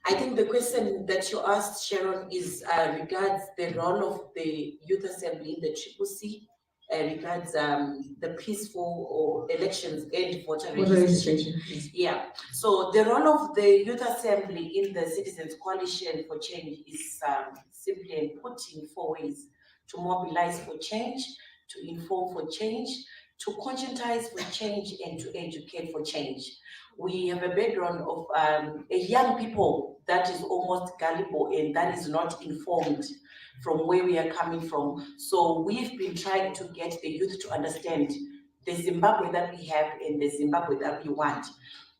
I think the question that you asked, Sharon, is regards the role of the Youth Assembly in the CCC, regards the peaceful or elections and voter registration. Yeah. So the role of the Youth Assembly in the Citizens Coalition for Change is simply putting 4 ways to mobilize for change, to inform for change, to conscientize for change, and to educate for change. We have a background of a young people that is almost gullible and that is not informed from where we are coming from. So we've been trying to get the youth to understand the Zimbabwe that we have and the Zimbabwe that we want.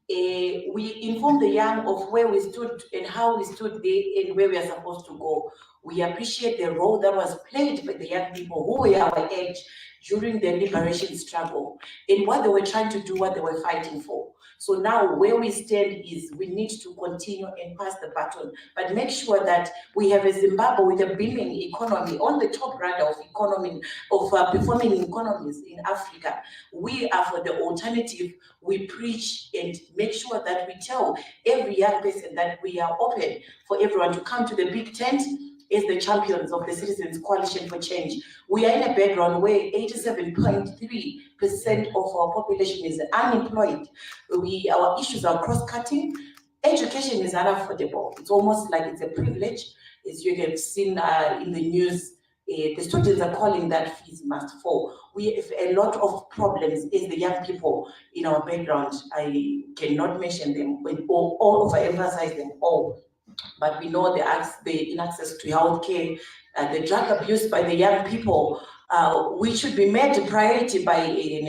We informed the young of where we stood and how we stood there and where we are supposed to go. We appreciate the role that was played by the young people who were our age during the liberation struggle and what they were trying to do, what they were fighting for. So now where we stand is we need to continue and pass the baton, but make sure that we have a Zimbabwe with a booming economy on the top radar of economy, of performing economies in Africa. We are for the alternative. We preach and make sure that we tell every young person that we are open for everyone to come to the big tent as the champions of the Citizens Coalition for Change. We are in a background where 87.3% of our population is unemployed. Our issues are cross-cutting. Education is unaffordable. It's almost like it's a privilege. As you have seen in the news, the students are calling that fees must fall. We have a lot of problems as the young people in our background. I cannot mention them, all overemphasize them all. But we know the inaccess to healthcare, the drug abuse by the young people, which should be made a priority by an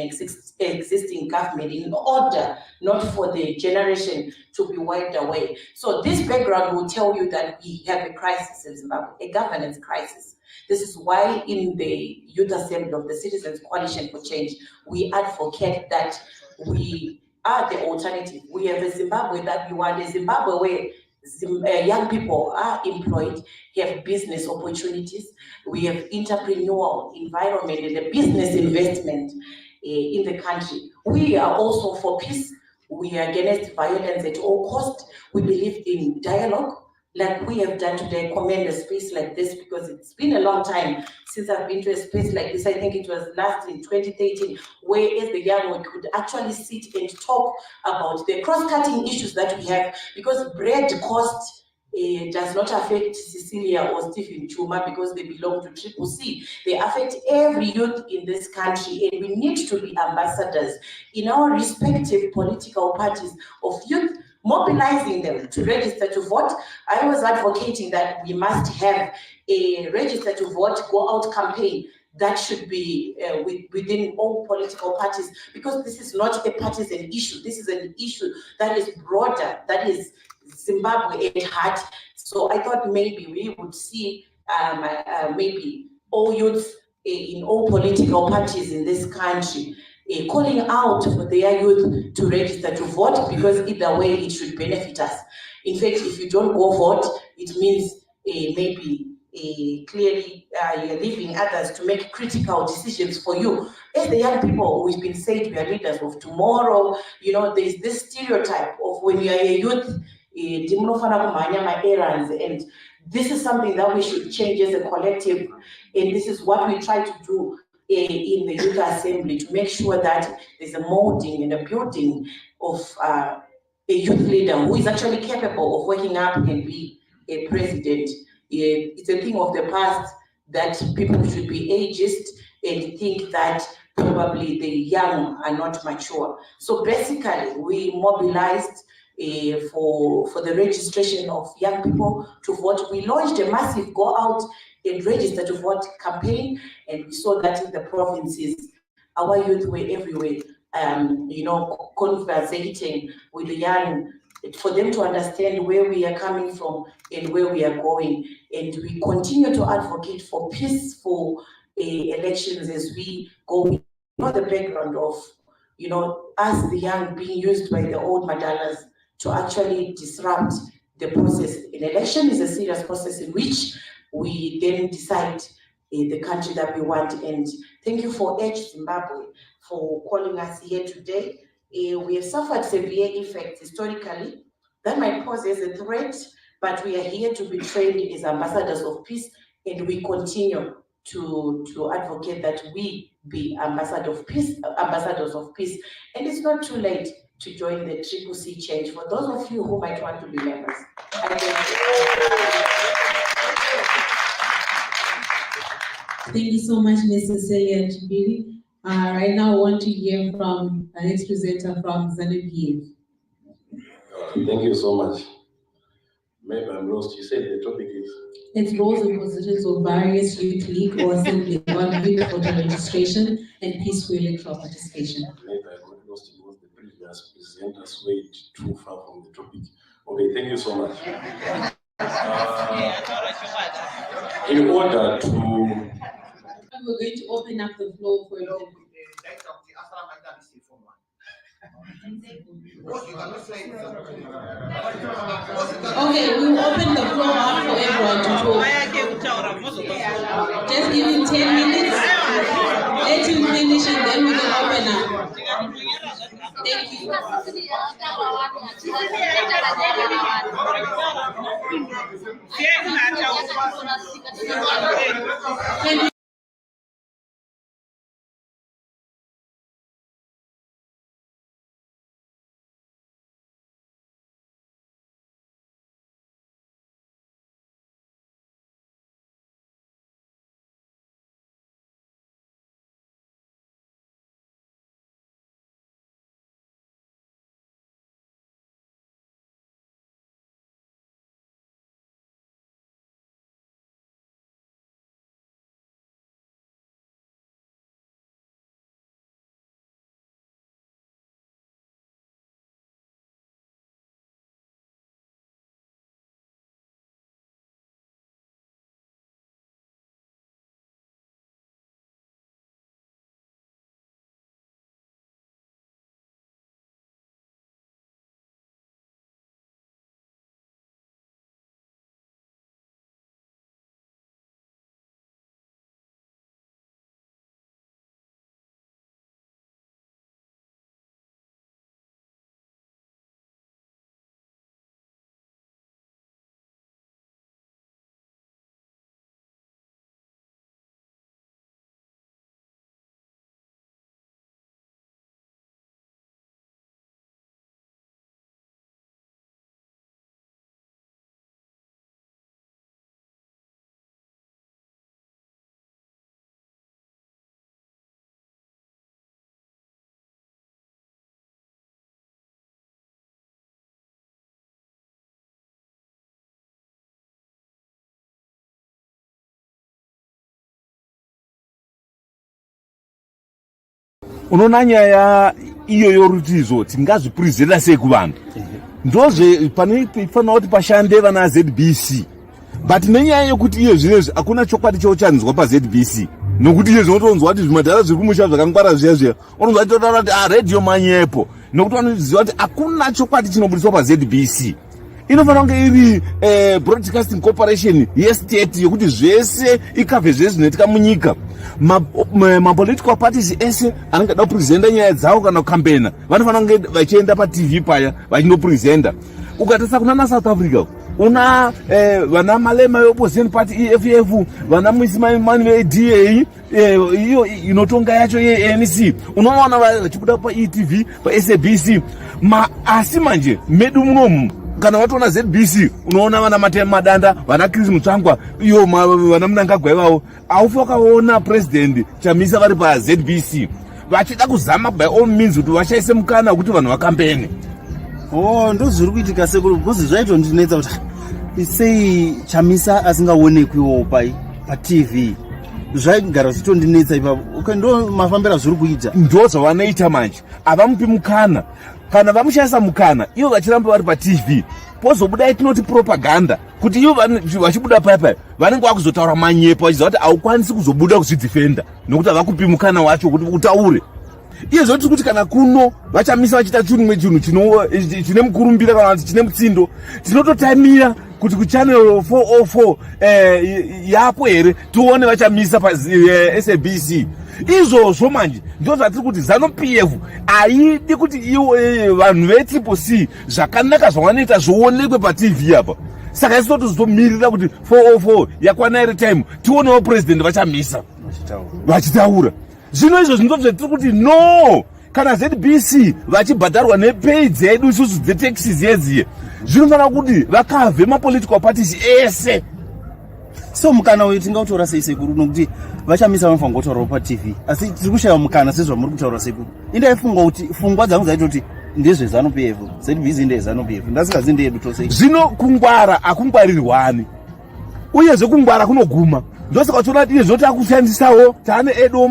existing government in order not for the generation to be wiped away. So this background will tell you that we have a crisis in Zimbabwe, a governance crisis. This is why in the Youth Assembly of the Citizens Coalition for Change, we advocate that we are the alternative. We have a Zimbabwe that we want, a Zimbabwe where young people are employed, have business opportunities, we have entrepreneurial environment and a business investment in the country. We are also for peace. We are against violence at all costs. We believe in dialogue, like we have done today, commend a space like this, because it's been a long time since I've been to a space like this. I think it was last in 2013, where as the young we could actually sit and talk about the cross-cutting issues that we have, because bread cost does not affect Cecilia or Stephen Chuma because they belong to CCC. They affect every youth in this country, and we need to be ambassadors in our respective political parties of youth, mobilizing them to register to vote. I was advocating that we must have a register to vote, go out campaign that should be within all political parties, because this is not a partisan issue. This is an issue that is broader, that is Zimbabwe at heart. So I thought maybe we would see maybe all youths in all political parties in this country calling out for their youth to register to vote, because either way it should benefit us. In fact, if you don't go vote, it means maybe clearly you're leaving others to make critical decisions for you. As the young people, we've been said we are leaders of tomorrow. You know, there's this stereotype of when you are a youth, and this is something that we should change as a collective, and this is what we try to do in the Youth Assembly, to make sure that there's a molding and a building of a youth leader who is actually capable of waking up and be a president. It's a thing of the past that people should be ageist and think that probably the young are not mature. So basically, we mobilized for the registration of young people to vote. We launched a massive go out and register to vote campaign, and we saw that in the provinces, our youth were everywhere, you know, conversating with the young, for them to understand where we are coming from and where we are going. And we continue to advocate for peaceful elections as we go. We know the background of, you know, us, the young, being used by the old madalas to actually disrupt the process. An election is a serious process in which we then decide the country that we want. And thank you for Zimbabwe for calling us here today. We have suffered severe effects historically. That might pose as a threat, but we are here to be trained as ambassadors of peace, and we continue to advocate that we be ambassadors of peace. And it's not too late to join the CCC change. For those of you who might want to be members, Thank you so much, Mrs. Celia Chibili. Right now, I want to hear from the next presenter from ZANU-PF. Thank you so much. Maybe I'm lost. You said the topic is? It's roles and positions of various youth league or assembly on youth voter registration and peaceful electoral participation. Maybe I got lost because the previous presenters went too far from the topic. Okay, thank you so much. In order to... We're going to open up the floor for you. Okay, we'll open the floor up for everyone to talk. Just give him 10 minutes. Let him finish and then we can open up. Thank you. Can you unoona nyaya iyo yorutizo tingazvipurizira sei kuvanhu ndozve panofanira kuti pashande vana ZBC, but nenyaya yekuti iyo zvinezvi hakuna chokwadi chauchanzwa paZBC, nokuti iyo zvinotonzwa kuti zvimadhara zviri kumusha zvakangwara zviya unonzwa totaura kuti radio manyepo, nokuti vanoziva kuti hakuna chokwadi chinobudiswa paZBC. Inofanira kunge iri broadcasting corporation yestate yokuti zvese ikavhe zvese zvinoitika munyika. Mapolitical parties ese anenge da kupresenta nyaya dzavo kana kukampena vanofanira kunge vachienda paTV paya vachinopresenta. Ukatarisa kuna South Africa una vana Malema veopposition party EFF, vana Muisimani veDA, iyo inotonga yacho yeANC, unoona vachibuda paETV paSABC. Asi manje medu munomu kana watoona ZBC unoona vana Matema Madanda, vana Chris Mutsvangwa, iyo vana Mnangagwa ivavo, aufa wakaona president Chamisa vari paZBC vachida kuzama by all means kuti vachaise mukana kuti vanhu vakampene. Ndozviri kuitika sekuru, because zvaitondinetsa kuti sei Chamisa asingaonekwiwo paTV. Zvaigara zvitondinetsa ipapo. Ndo mafambira zviri kuita. Ndo zvavanoita manje. Avamupi mukana. Kana vamushaisa mukana, ivo vachiramba vari paTV, pozobuda itinoti propaganda kuti ivo vachibuda paya vanenge vakuzotaura manyepo vachiziva kuti haukwanisi kuzobuda kuzvidhifenda nokuti havakupi mukana wacho kuti utaure. iye zvoti kuti kana kuno vachamisa vachita chimwe chinhu chine mukurumbira kana kuti chine mutsindo, tinototamira kuti kuchannel 404 yapo here tione vachamisa paSABC. Izvozvo manje ndo zvatiri kuti ZANU-PF haidi kuti vanhu veCCC zvakanaka zvavanoita zvionekwe paTV apa. Saka isi totozomirira kuti 404 yakwana iri time tionewo president vachamisa vachitaura. Zvino izvo ndo zvatiri kuti no, kana ZBC vachibhadharwa nepei dzedu isusu dzetaxis yedziye, zvinofanira kuti vakavhe mapolitical parties ese. So mukana uyu tingautora sei sekuru, nokuti vachamisa vanofanira kutaurawo paTV, asi tiri kushaya mukana sezvamuri kutaura sekuru. Indaifunga kuti pfungwa dzangu dzaitoti ndezve ZANU-PF, ZBC ndezve-ZANU-PF, ndasingazi ndeyedu tose. Zvino kungwara akungwarirwani, uyezve kungwara kunoguma. Ndosaka tiona kuti izvo takushandisawo, tane edu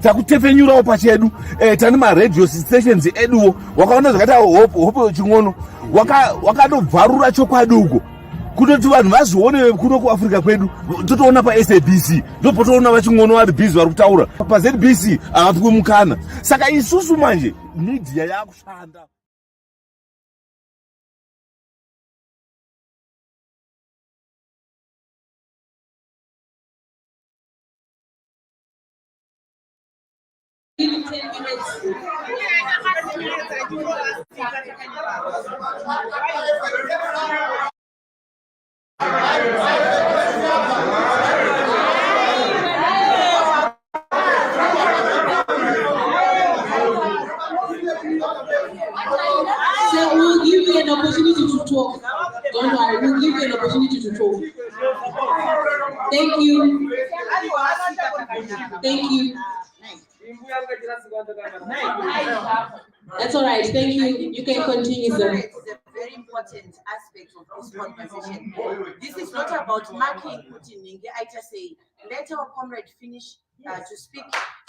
takutefenyurawo pachedu, tane maradio stations eduwo, wakaona zvakaita hope ching'ono, wakatobvarura chokwadi uko kutoti vanhu vazvione kuno kuAfrica kwedu, totoona paSABC ndopotoona vaching'ono vari busy vari kutaura, paZBC havapiwe mukana. Saka isusu manje media yakushanda. Give it 10 minutes. So we'll give you an opportunity to talk. Don't worry, we'll give you an opportunity to talk. Thank you. Thank you. That's all right. Thank you. You can continue, sir. It's a very important aspect of this conversation. This is not about marking Putin. I just say, let our comrade finish to speak,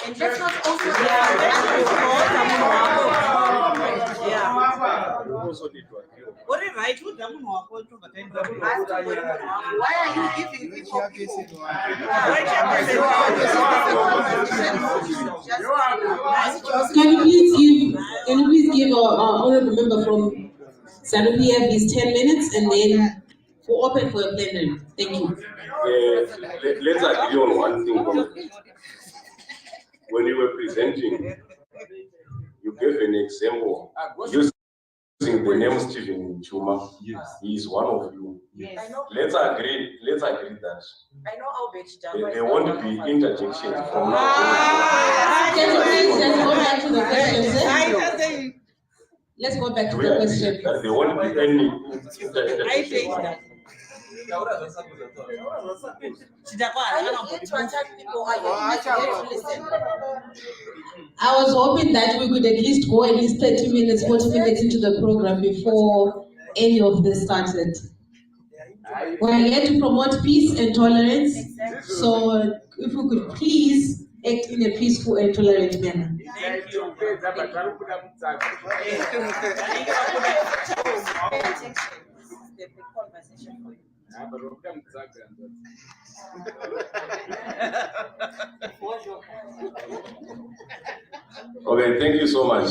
and let's not also why are you giving people? Can you please give our honorable member from ZANU-PF his 10 minutes, and then we'll open for a plenary. Thank you. Let's agree on one thing. When you were presenting, you gave an example using the name Stephen Chuma. Yes. He is one of you. Yes. I know. Let's agree that I know how bad there won't be interjections from now. Can you please just go back to the question, sir? Let's go back to the question. That there won't be any interjections. Are you here to attack people? Are you here to listen? I was hoping that we could at least go at least 30 minutes, 40 minutes into the program before any of this started. We're here to promote peace and tolerance. So if we could please act in a peaceful and tolerant manner. Thank you. The conversation for you. Okay, thank you so much.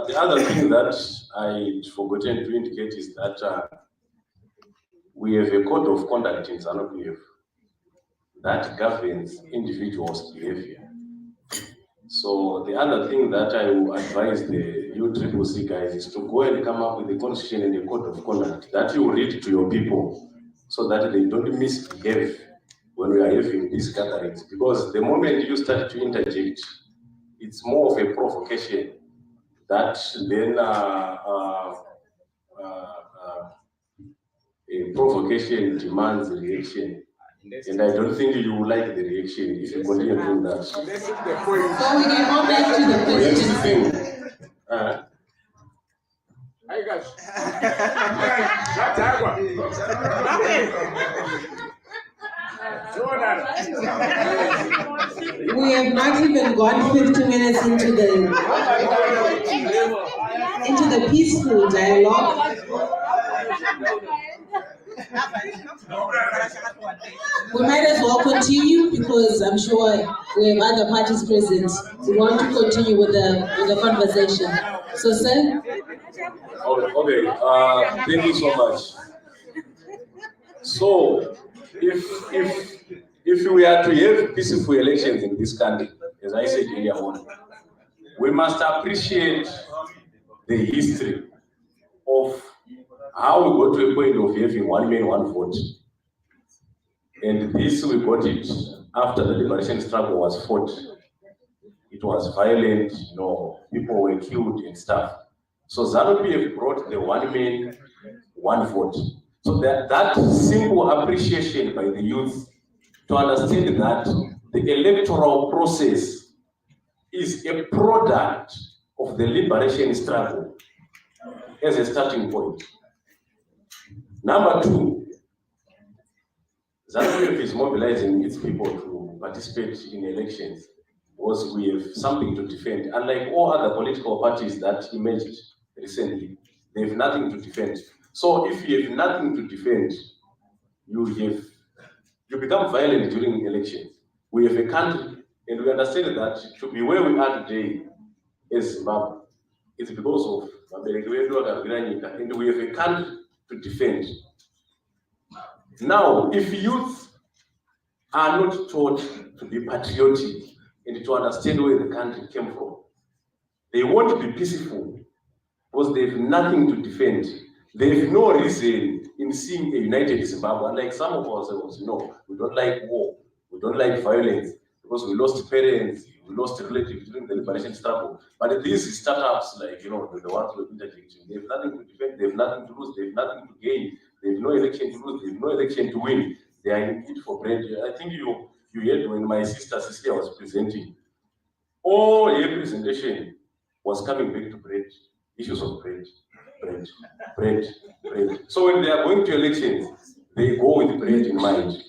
The other thing that I'd forgotten to indicate is that we have a code of conduct in ZANU-PF that governs individuals' behavior. So the other thing that I will advise the UCCC guys is to go and come up with a constitution and a code of conduct that you read to your people so that they don't misbehave when we are having these gatherings. Because the moment you start to interject, it's more of a provocation that then a provocation demands a reaction. And I don't think you will like the reaction if you continue doing that. So we can go back to the question. Hi guys. We have not even gone 50 minutes into the peaceful dialogue. We might as well continue because I'm sure we have other parties present. We want to continue with the conversation. So, sir? Okay, thank you so much. So, if we are to have peaceful elections in this country, as I said earlier on, we must appreciate the history of how we got to a point of having one man, one vote. And this we got it after the liberation struggle was fought. It was violent, people were killed and stuff. So ZANU-PF brought the one man, one vote. So that simple appreciation by the youth to understand that the electoral process is a product of the liberation struggle as a starting point. Number two, ZANU-PF is mobilizing its people to participate in elections because we have something to defend. Unlike all other political parties that emerged recently, they have nothing to defend. So if you have nothing to defend, you become violent during elections. We have a country, and we understand that to be where we are today as Zimbabwe, it's because of and we have a country to defend. Now, if youth are not taught to be patriotic and to understand where the country came from, they won't be peaceful because they have nothing to defend. They have no reason in seeing a united Zimbabwe. Unlike some of ourselves, we don't like war, we don't like violence because we lost parents, we lost relatives during the liberation struggle. But these startups, like the ones with interjection, they have nothing to defend, they have nothing to lose, they have nothing to gain, they have no election to lose, they have no election to win. They are in it for bread. I think you heard when my sister Cecilia was presenting, all her presentation was coming back to bread, issues of bread. So when they are going to elections, they go with bread in mind.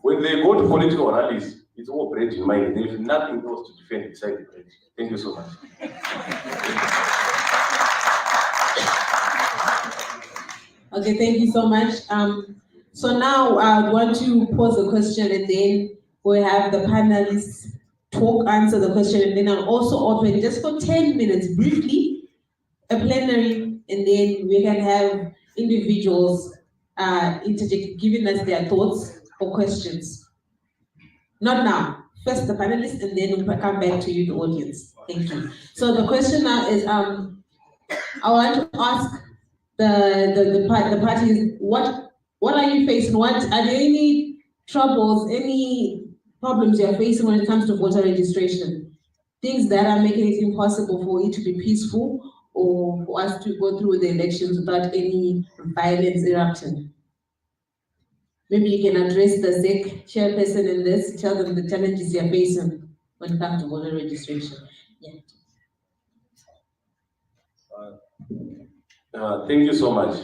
When they go to political rallies, it's all bread in mind. They have nothing else to defend besides bread. Thank you so much. Okay, thank you so much. So now I want to pose a question and then we'll have the panelists answer the question, and then I'll also open just for 10 minutes briefly a plenary, and then we can have individuals interject, giving us their thoughts or questions. Not now. First the panelists, and then we'll come back to you, the audience. Thank you. So the question now is, I want to ask the parties, what are you facing? Are there any troubles, any problems you're facing when it comes to voter registration? Things that are making it impossible for it to be peaceful or for us to go through the elections without any violence erupting? Maybe you can address the ZEC chairperson in this, tell them the challenges you're facing when it comes to voter registration. Yeah. Thank you so much.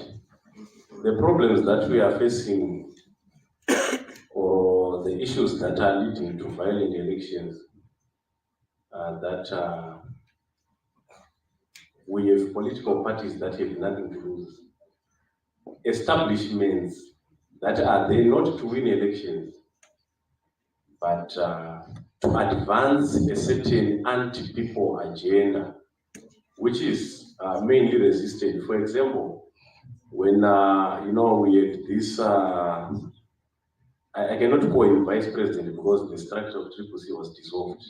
The problems that we are facing or the issues that are leading to violent elections that we have political parties that have nothing to lose. Establishments that are there not to win elections, but to advance a certain anti-people agenda, which is mainly resisted. For example, when we had this, I cannot call him vice president because the structure of CCC was dissolved.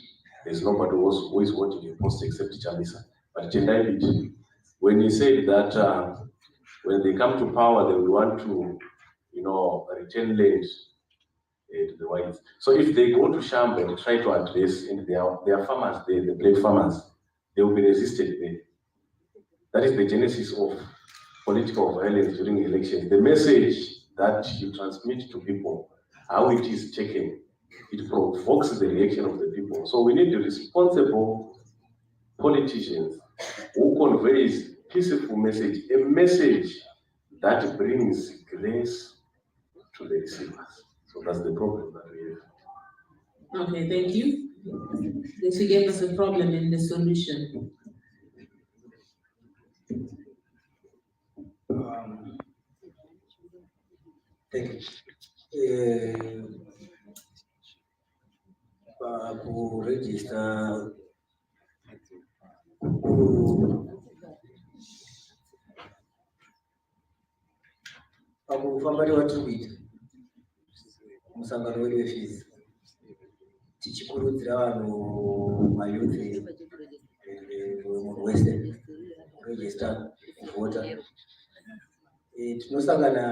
There's nobody who is holding a post except Chamisa. But Tendai, when he said that when they come to power, they will want to, return land to the whites. So if they go to Shamba and try to address and their farmers there, the black farmers, they will be resisted there. That is the genesis of political violence during elections. The message that you transmit to people, how it is taken, it provokes the reaction of the people. So we need responsible politicians who conveys peaceful message, a message that brings grace to the receivers. So that's the problem that we have. Okay, thank you. This will give us a problem and the solution. Thank you. Register pakufamba nevatiri kuita musangano wedu wefees tichikurudzira vanhu mayouth munhu wese register kuvhota. Tinosangana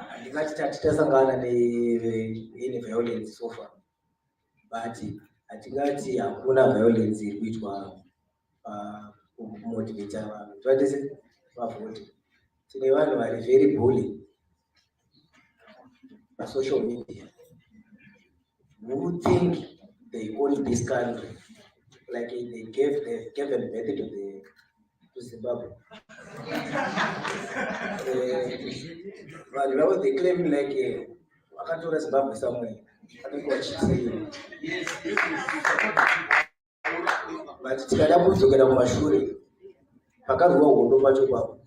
handingati tasangana neine violence so far, but hatingati hakuna violence iri kuitwa kumotivata vanhu twatese vavhoti. Tine vanhu vari very bully social media who think they own this country, like they've given birth to Zimbabwe. But they claim like wakatora Zimbabwe somewhere. I think what she's saying. But tikada kuzogera kumashure pakarwa hondo pacho papo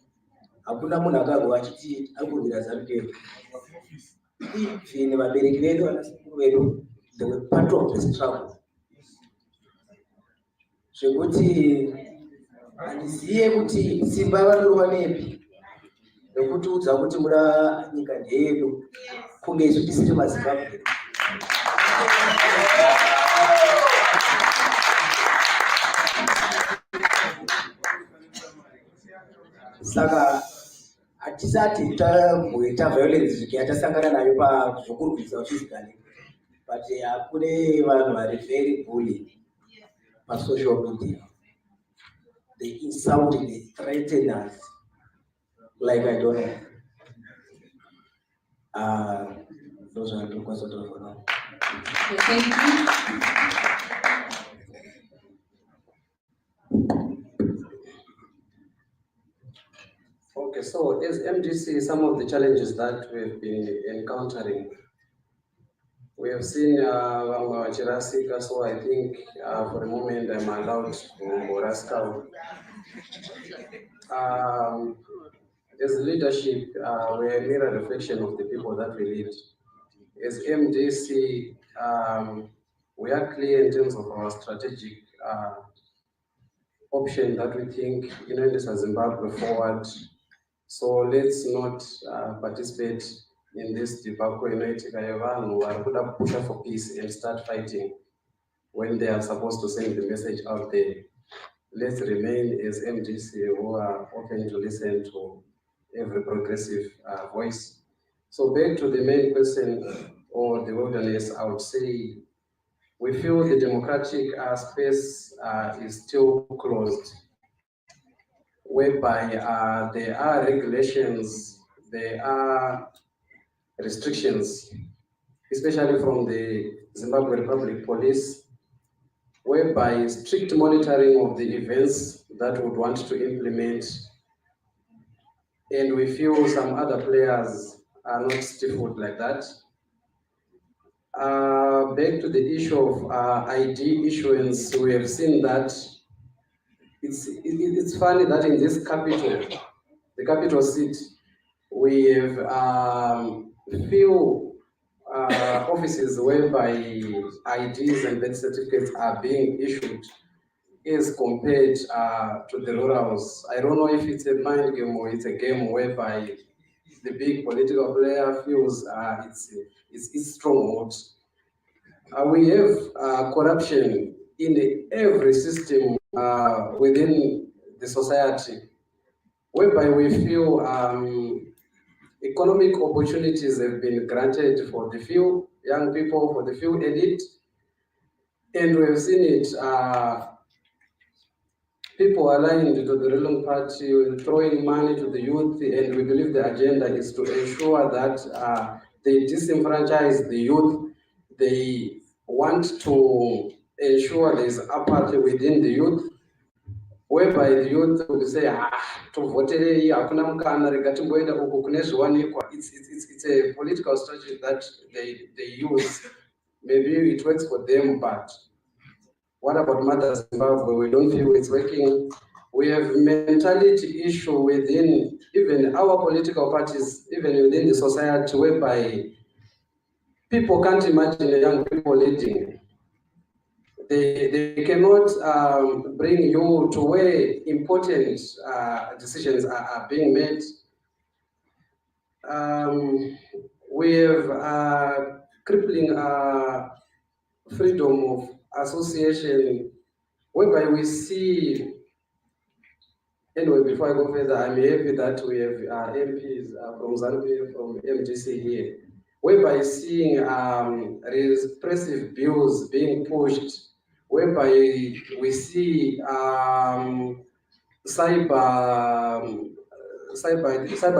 hakuna munhu akarwa achiti arikundira ZANU-PF. Zvine vabereki vedu vanasekuru vedu they were part of the struggle. Zvekuti handiziye kuti simba vanorova nepi nekutiudza kuti muda nyika ndeyedu kunge isu tisiri maZimbabwe. Saka hatisati tamboita violence zviki tasangana nayo pazvokurwisa uchizikani, but kune vanhu vari very bully pasocial media. They insult, they threaten us like I don't know. Those are the questions for now. Thank you. Okay, so as MDC, some of the challenges that we've been encountering, we have seen Chirasika, so I think for the moment I'm allowed to Raskau. As leadership, we are a mirror reflection of the people that we lead. As MDC, we are clear in terms of our strategic option that we think this as Zimbabwe forward. So let's not participate in this debacle. Who are put up push for peace and start fighting when they are supposed to send the message out there. Let's remain as MDC who are open to listen to every progressive voice. So back to the main question or the wilderness, I would say we feel the democratic space is still closed, whereby there are regulations, there are restrictions, especially from the Zimbabwe Republic Police, whereby strict monitoring of the events that we would want to implement, and we feel some other players are not stifled like that. Back to the issue of ID issuance, we have seen that it's funny that in this capital, the capital city, we have few offices whereby IDs and birth certificates are being issued as compared to the rurals. I don't know if it's a mind game or it's a game whereby the big political player feels it's stronghold. We have corruption in every system within the society, whereby we feel economic opportunities have been granted for the few young people, for the few elite, and we have seen it, people aligned to the ruling party throwing money to the youth, and we believe the agenda is to ensure that they disenfranchise the youth. They want to ensure there is apathy within the youth, whereby the youth will say, it's a political strategy that they use. Maybe it works for them, but what about Mother Zimbabwe? We don't feel it's working. We have mentality issue within even our political parties, even within the society, whereby people can't imagine young people leading. They cannot bring you to where important decisions are being made. We have crippling freedom of association, whereby we see. Anyway, before I go further, I'm happy that we have MPs from Zambia, from MDC here, whereby seeing repressive bills being pushed, whereby we see cyber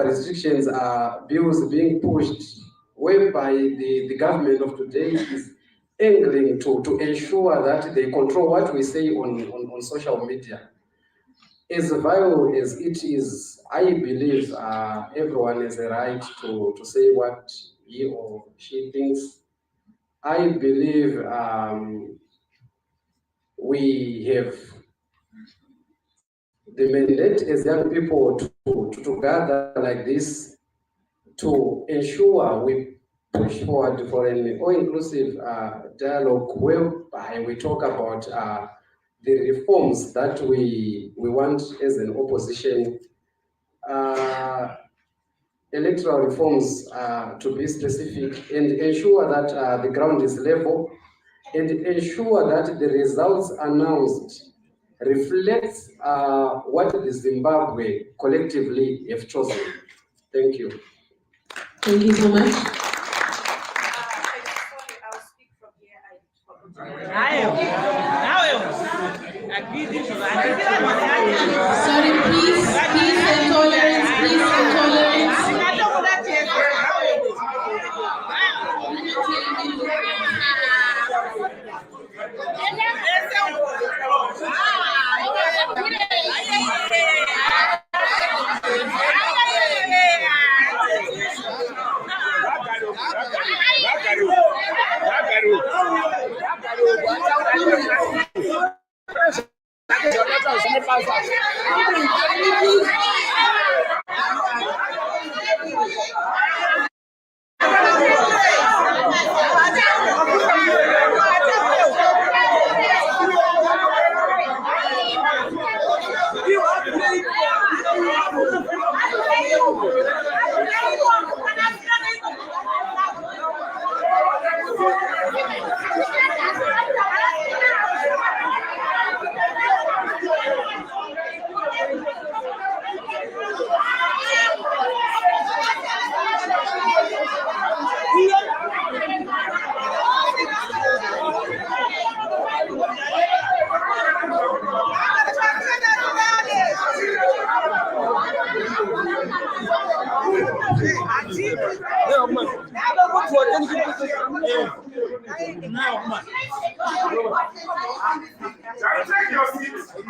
restrictions bills being pushed, whereby the government of today is angling to ensure that they control what we say on social media. As vile as it is, I believe everyone has a right to say what he or she thinks. I believe we have the mandate as young people to gather like this to ensure we push forward for an all-inclusive dialogue whereby we talk about the reforms that we want as an opposition, electoral reforms to be specific, and ensure that the ground is level, and ensure that the results announced reflects what the Zimbabwe collectively have chosen. Thank you. Thank you so much. Sorry, please and tolerance, please and tolerance.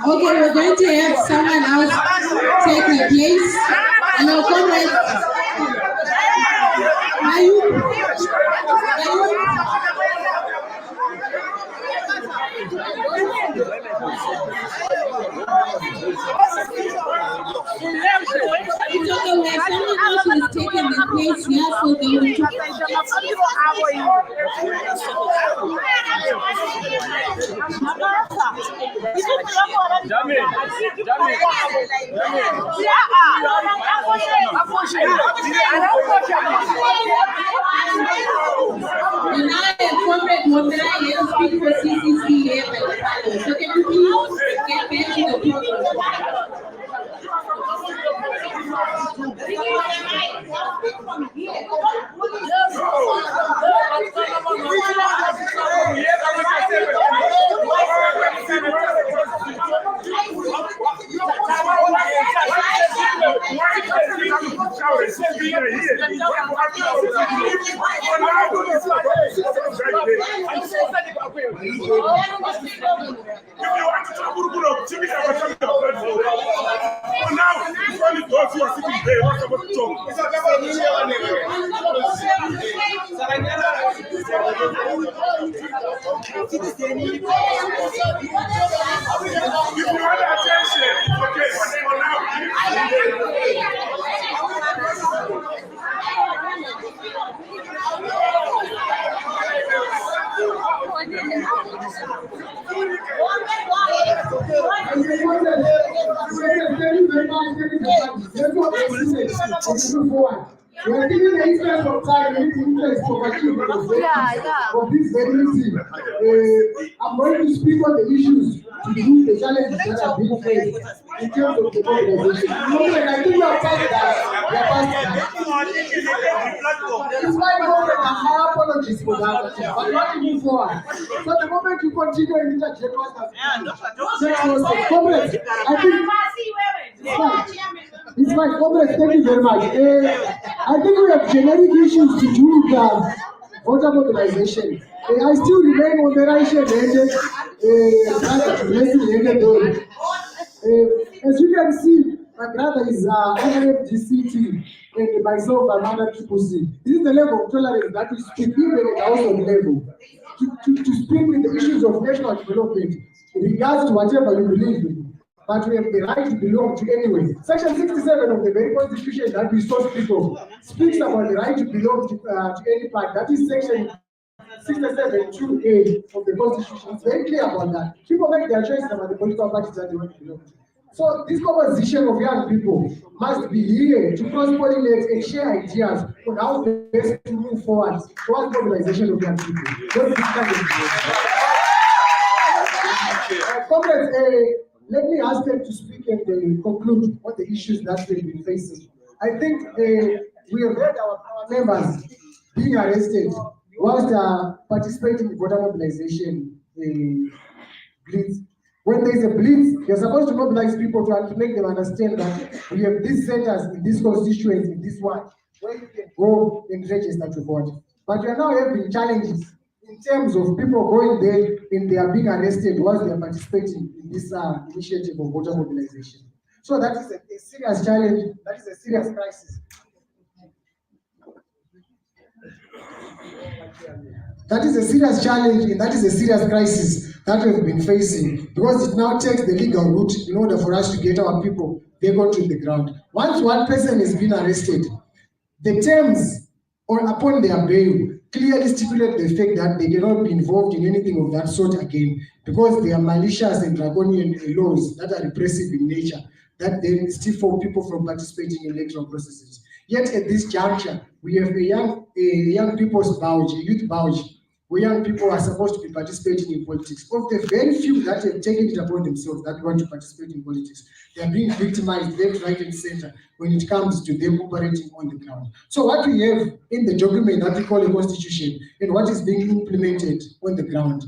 Okay, we're going to have someone else take the place. And our comrades, it's okay, we have someone else who is taking the place here, so they will we now have Comrade Montana here to speak for CCC here by the Parliament. So can you please get back to the program? If you want attention, okay. move forward. We are giving the interest of time, we need the interest of achievement of this very thing. I'm going to speak on the issues to do the challenges that have been faced in terms of the organization. I think we are past that. We are past that. It's my moment, and my apologies for that. But we have to move forward. So the moment you continue and interject us, comrades, I think it's my comrades. Thank you very much. I think we have generic issues to do with voter mobilization. I still remain on the right hand. As you can see, my brother is under DCT and myself I'm under CCC. This is the level of tolerance that we speak even at the household level. To speak with the issues of national development in regards to whatever you believe in. But we have the right to belong to anyway. Section 67 of the very constitution that we so speak of speaks about the right to belong to any part. That is section 67(2)(a) of the constitution. It's very clear about that. People make their choices about the political parties that they want to belong to. So this conversation of young people must be here to cross-pollinate and share ideas on how best to move forward towards mobilization of young people. Let me ask them to speak and conclude on the issues that they've been facing. I think we have heard our members being arrested whilst participating in voter mobilization blitz. When there is a blitz, you're supposed to mobilize people to make them understand that we have these centers in this constituency, in this one, where you can go and register to vote. But we are now having challenges in terms of people going there and they are being arrested whilst they are participating in this initiative of voter mobilization. So that is a serious challenge, that is a serious crisis. That is a serious challenge and that is a serious crisis that we've been facing, because it now takes the legal route in order for us to get our people back onto the ground. Once one person has been arrested, the terms upon their bail clearly stipulate the fact that they cannot be involved in anything of that sort again, because they are malicious and draconian laws that are repressive in nature, that then stifle people from participating in electoral processes. Yet at this juncture, we have a young people's bulge, a youth bulge, where young people are supposed to be participating in politics. Of the very few that have taken it upon themselves that want to participate in politics, they are being victimized left, right, and center when it comes to them operating on the ground. So what we have in the document that we call a constitution and what is being implemented on the ground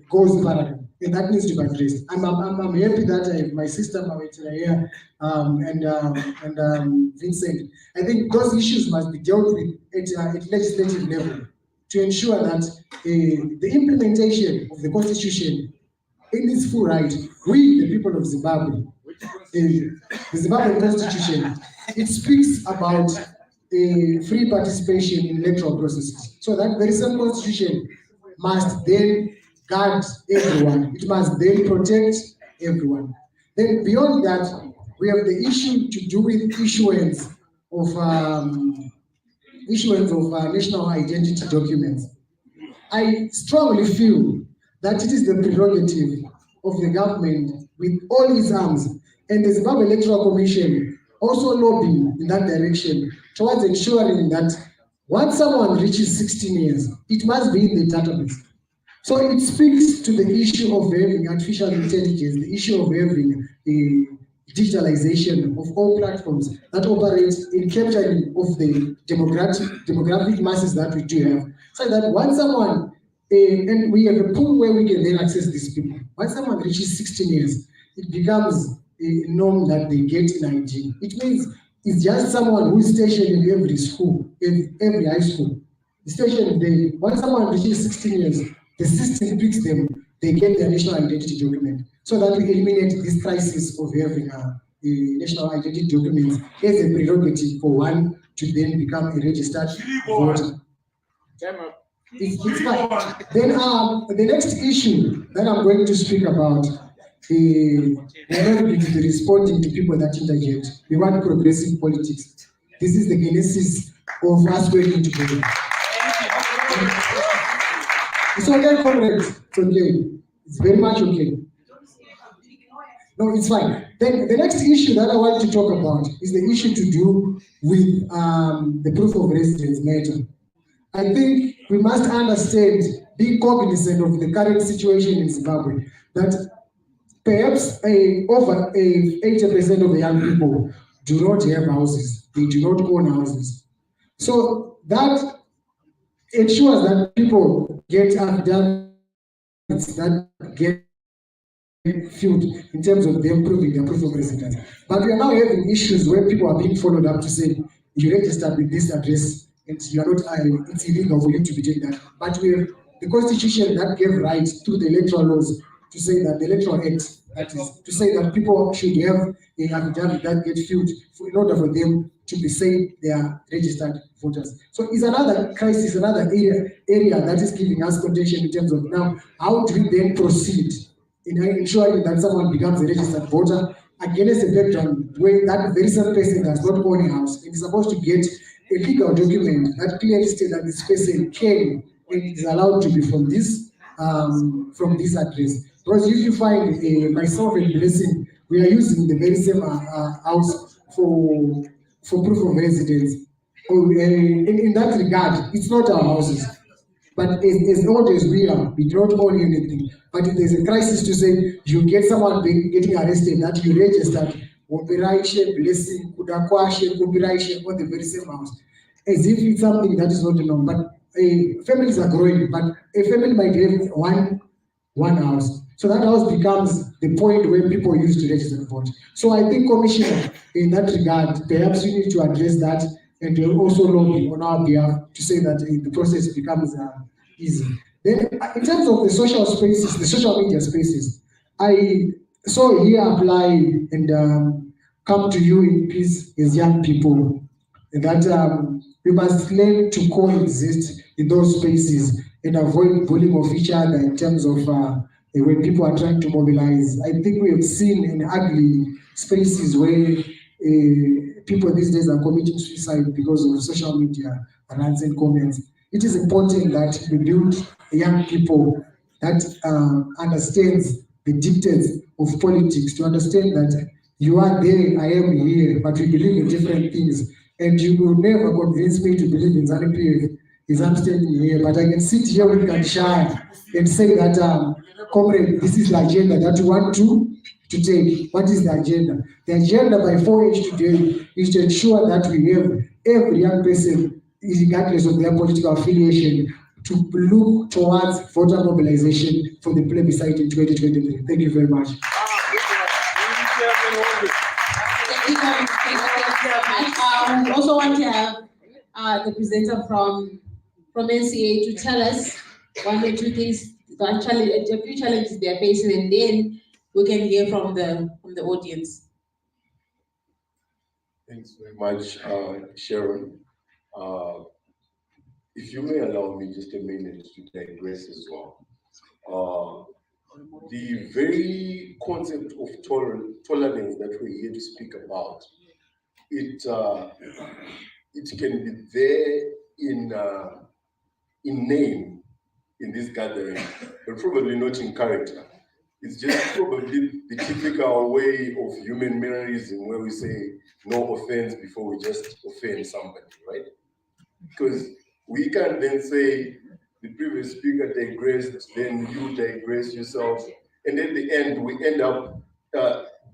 goes parallel, and that needs to be addressed. I'm happy that I have my sister Mawetira here and Vincent. I think those issues must be dealt with at legislative level to ensure that the implementation of the constitution in its full right, we, the people of Zimbabwe, the Zimbabwean constitution, it speaks about free participation in electoral processes. So that very same constitution must then guard everyone. It must then protect everyone. Then beyond that, we have the issue to do with issuance of national identity documents. I strongly feel that it is the prerogative of the government with all its arms and the Zimbabwe Electoral Commission also lobbying in that direction towards ensuring that once someone reaches 16 years, it must be in the database. So it speaks to the issue of having artificial intelligence, the issue of having the digitalization of all platforms that operate in capturing of the demographic masses that we do have. So that once someone, and we have a pool where we can then access these people. Once someone reaches 16 years, it becomes a norm that they get an ID. It means it's just someone who is stationed in every school, in every high school. The station, once someone reaches 16 years, the system picks them, they get their national identity document. So that we eliminate this crisis of having the national identity documents as a prerogative for one to then become a registered voter. It's fine. Then the next issue that I'm going to speak about, we're not going to be responding to people that interject. We want progressive politics. This is the genesis of us working together. It's okay, comrades. It's okay. It's very much okay. No, it's fine. Then the next issue that I want to talk about is the issue to do with the proof of residence matter. I think we must understand, be cognizant of the current situation in Zimbabwe, that perhaps over 80% of the young people do not have houses. They do not own houses. So that ensures that people get affidavits that get filled in terms of them proving their proof of residence. But we are now having issues where people are being followed up to say, you registered with this address and you are not, it's illegal for you to be doing that. But we have the constitution that gave rights through the electoral laws to say that the electoral act, that is to say that people should have a affidavit that get filled in order for them to be said they are registered voters. So it's another crisis, another area that is giving us contention in terms of now, how do we then proceed in ensuring that someone becomes a registered voter against a background where that very same person does not own a house and is supposed to get a legal document that clearly states that this person came and is allowed to be from this address. Because if you find myself and Blessing, we are using the very same house for proof of residence. In that regard, it's not our houses. But as old as we are, we don't own anything. But if there's a crisis to say you get someone getting arrested that you registered, Blessing, Kudakwashe, on the very same house, as if it's something that is not known. But families are growing, but a family might have one house. So that house becomes the point where people use to register to vote. So I think, Commissioner, in that regard, perhaps we need to address that and also lobby on our behalf to say that the process becomes easy. Then, in terms of the social spaces, the social media spaces, I saw here apply and come to you in peace as young people, that we must learn to coexist in those spaces and avoid bullying of each other in terms of when people are trying to mobilize. I think we have seen in ugly spaces where people these days are committing suicide because of social media rants and comments. It is important that we build young people that understands the dictates of politics, to understand that you are there, I am here, but we believe in different things. And you will never convince me to believe in ZANU-PF is I'm standing here, but I can sit here with Kanshai and say that, comrade, this is the agenda that you want to take. What is the agenda? The agenda by 4H today is to ensure that we have every young person, regardless of their political affiliation, to look towards voter mobilization for the plebiscite in 2023. Thank you very much. I also want to have the presenter from NCA to tell us one or two things, a few challenges they are facing, and then we can hear from the audience. Thanks very much, Sharon. If you may allow me just a minute to digress as well. The very concept of tolerance that we're here to speak about, it can be there in name in this gathering, but probably not in character. It's just probably the typical way of human mannerism where we say no offense before we just offend somebody, right? Because we can then say the previous speaker digressed, then you digress yourself, and at the end we end up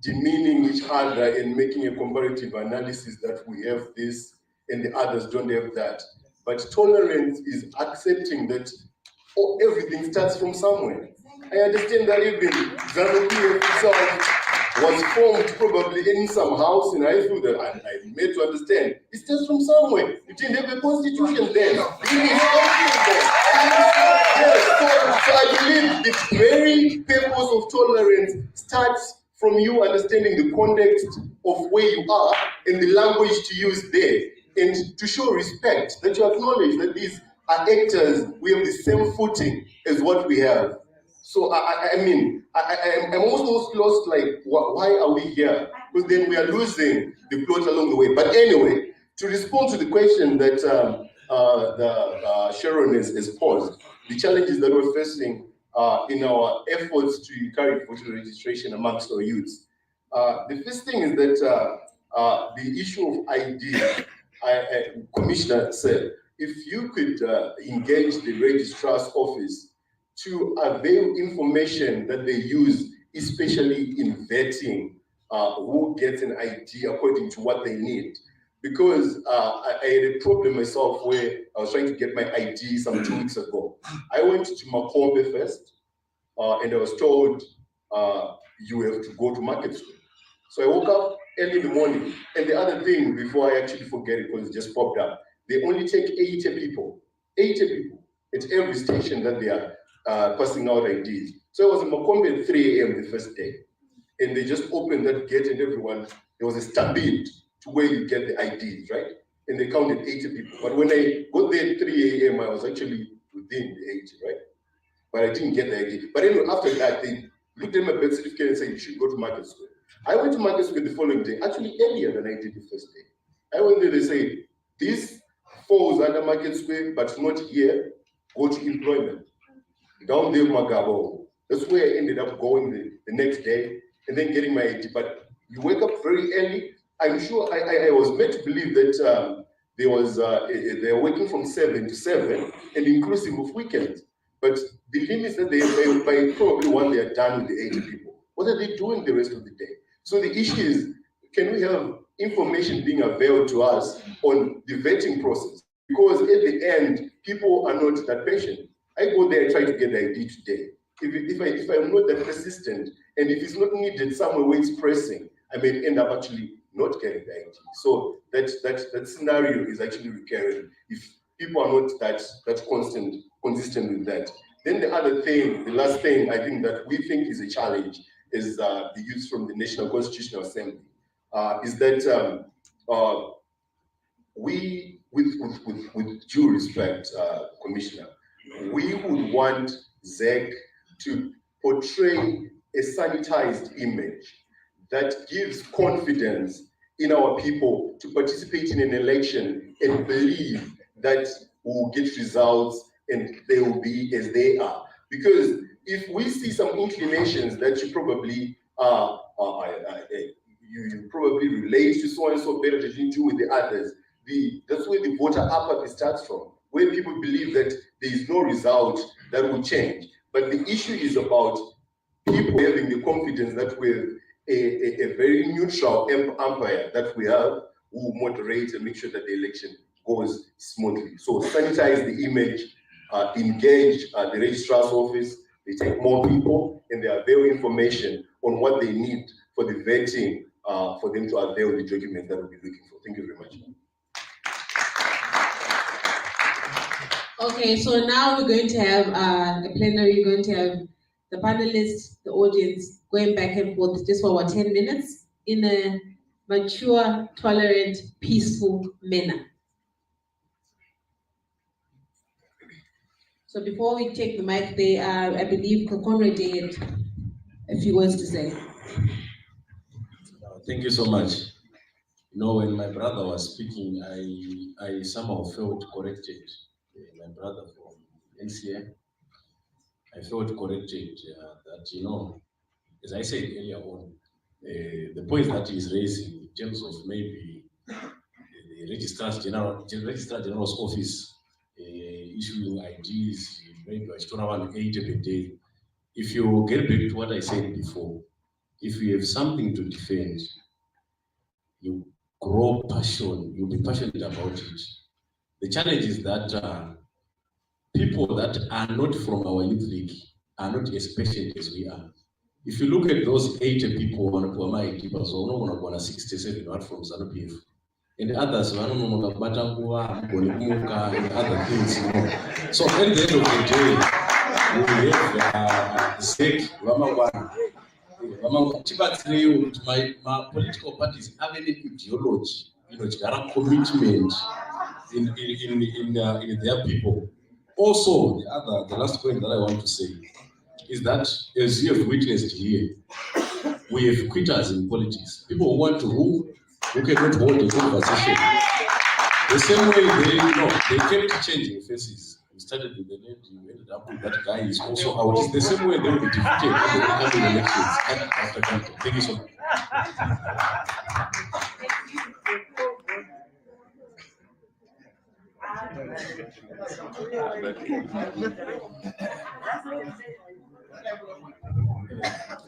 demeaning each other and making a comparative analysis that we have this and the others don't have that. But tolerance is accepting that everything starts from somewhere. I understand that even ZANU-PF itself was formed probably in some house in Highfield that I made to understand. It starts from somewhere. You didn't have a constitution then. You didn't have anything then. Yes, so I believe the very purpose of tolerance starts from you understanding the context of where you are and the language to use there, and to show respect, that you acknowledge that these are actors, we have the same footing as what we have. So I'm almost lost, like, why are we here? Because then we are losing the plot along the way. But anyway, to respond to the question that Sharon has posed, the challenges that we're facing in our efforts to encourage voter registration amongst our youths. The first thing is that the issue of ID, Commissioner said, if you could engage the registrar's office to avail information that they use, especially in vetting who gets an ID according to what they need. Because I had a problem myself where I was trying to get my ID some 2 weeks ago. I went to Makombe first, and I was told you have to go to Market Square. So I woke up early in the morning, and the other thing, before I actually forget it, because it just popped up, they only take 80 people at every station that they are passing out IDs. So I was in Makombe at 3 a.m. the first day, and they just opened that gate, and everyone, there was a stampede to where you get the IDs, right? And they counted 80 people. But when I got there at 3 a.m., I was actually within the 80, right? But I didn't get the ID. But anyway, after that, they looked at my birth certificate and said, you should go to Market Square. I went to Market Square the following day, actually earlier than I did the first day. I went there, they say, this falls under Market Square, but not here, go to employment. Down there, Magabo. That's where I ended up going the next day and then getting my ID. But you wake up very early. I'm sure I was meant to believe that they're working from 7 to 7 and inclusive of weekends. But the limits that they by probably when they are done with the 80 people, what are they doing the rest of the day? So the issue is, can we have information being available to us on the vetting process? Because at the end, people are not that patient. I go there and try to get the ID today. If I'm not that persistent, and if it's not needed somewhere where it's pressing, I may end up actually not getting the ID. So that scenario is actually recurring if people are not that consistent with that. Then the other thing, the last thing I think that we think is a challenge is the youth from the National Constitutional Assembly. Is that we, with due respect, Commissioner, we would want ZEC to portray a sanitized image that gives confidence in our people to participate in an election and believe that we'll get results and they will be as they are. Because if we see some inclinations that you probably you probably relate to so and so better than you do with the others, that's where the voter apathy starts from, where people believe that there is no result that will change. But the issue is about people having the confidence that with a very neutral umpire that we have, who moderate and make sure that the election goes smoothly. So sanitize the image, engage the registrar's office, they take more people, and they avail information on what they need for the vetting, for them to avail the document that we'll be looking for. Thank you very much. Okay, so now we're going to have a plenary, we're going to have the panelists, the audience, going back and forth just for about 10 minutes in a mature, tolerant, peaceful manner. So before we take the mic, I believe Comrade had a few words to say. Thank you so much. You know, when my brother was speaking, I somehow felt corrected. My brother from NCA, I felt corrected that, you know, as I said earlier on, the point that he's raising in terms of maybe the Registrar General's office issuing IDs, maybe I still have 80 per day. If you get back to what I said before, if you have something to defend, you grow passion, you'll be passionate about it. The challenge is that people that are not from our youth league are not as patient as we are. If you look at those 80 people who are my keepers, or 67 are from ZANU-PF, and the others, and other things, you know. So at the end of the day, we have my political parties have an ideology, you know, a commitment in their people. Also, the last point that I want to say is that, as you have witnessed here, we have quitters in politics. People who want to rule, who cannot hold a conversation. The same way they kept changing faces. We started with the name, you ended up with that guy is also out. It's the same way they will be defeated in the coming elections after country. Thank you so much.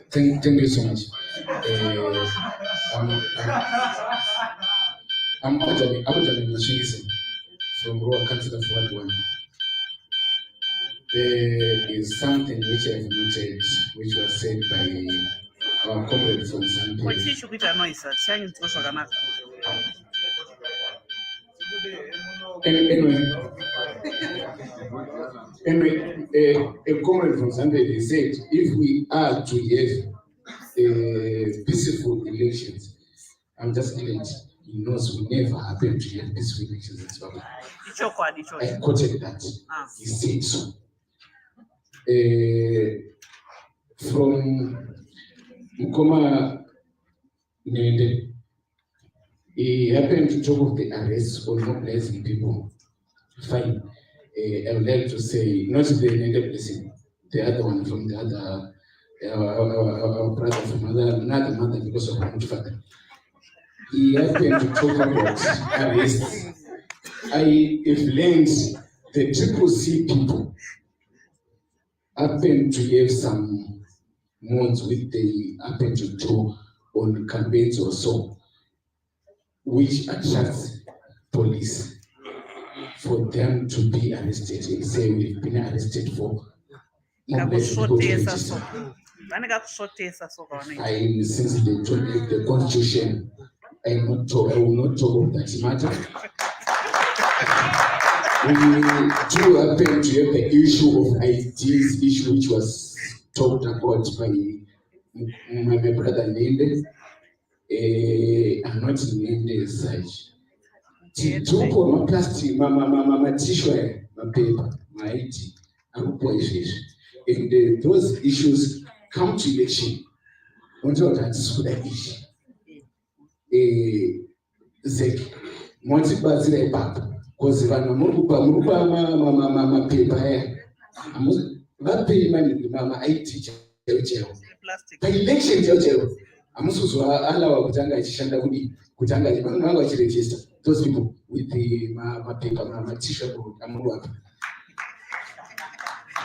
Thank you so much. I'm Benjamin Mashingisi from Rural Council of Ward 1. There is something which I have noted, which was said by our comrade from Anyway, a comrade from Zambia said, if we are to have peaceful elections, I'm just glad he knows we never happen to have peaceful elections in Zimbabwe. I quoted that. He said so. From Mkoma Nende, he happened to talk of the arrests of mobilizing people. Fine. I would like to say, not the Nende blessing, the other one from the other, our brother from another mother because of our father. He happened to talk about arrests. I have learned the CCC people happen to have some modes which they happen to do on campaigns or so, which attracts police for them to be arrested and say we've been arrested for mobilizing. Since they told me the constitution, I will not talk of that matter. We do happen to have the issue of IDs issue, which was talked about by my brother Nende. I'm not Nende as such. Titupo my plastic, my tissue, my paper, my ID, and those issues come to election. Until that's what I issue. Once it was there, because if I'm a paper, that pay money, my IT, the election, I'm also allow Kutanga Shandawudi, Kutanga, Manga register those people with the my paper, my t-shirt, I'm working.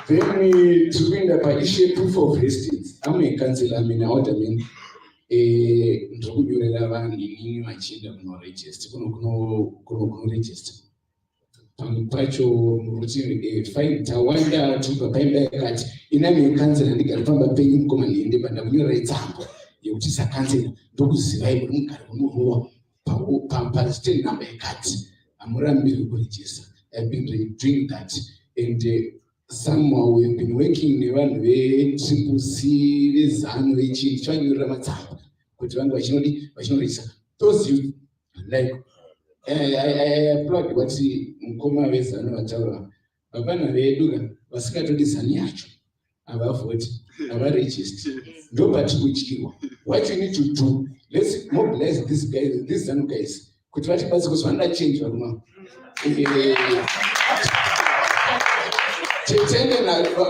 Then we to bring the issue proof of residence. I'm a council, I'm in order. Ndokubyorera vanhu inini vachienda kunoregister kunoregister pamwe pacho muruti fine tawanda tubva paimba yakati inami kansela ndigari pamba penyu mukoma ndiende banda kunyorera tsamba yekuti sakansela ndokuzivai kuti mugari kunoruwa pasiteni namba yakati hamurambiri kuregister. I've been doing that and somehow we've been working nevanhu veCCC vezano vechinhu chivanyorera matsamba kuti vanhu vachinoregister those youth like I applaud what mukoma vezano vataura vapana vedu vasingatodi zani yacho havavhoti havaregister ndobati kutyirwa. What you need to do, let's mobilize these guys, these zanu guys kuti vatibasi kuti vanoda change varuma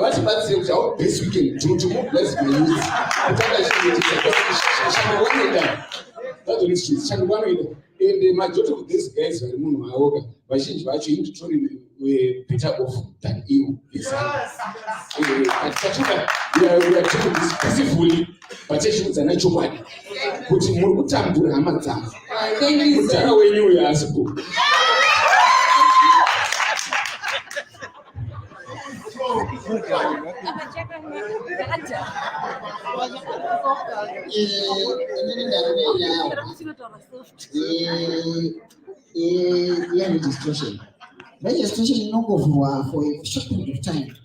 vatibatsire kuti how best we can do to mobilize the youth. And the majority of these guys are munhu vazhinji vacho inditori better off than you. We are doing this peacefully, but echikudzana chokwadi kuti muri kutambura hama dzangu mudhara wenyu uyo asipo. Registration inongovhurwa for a short period of time.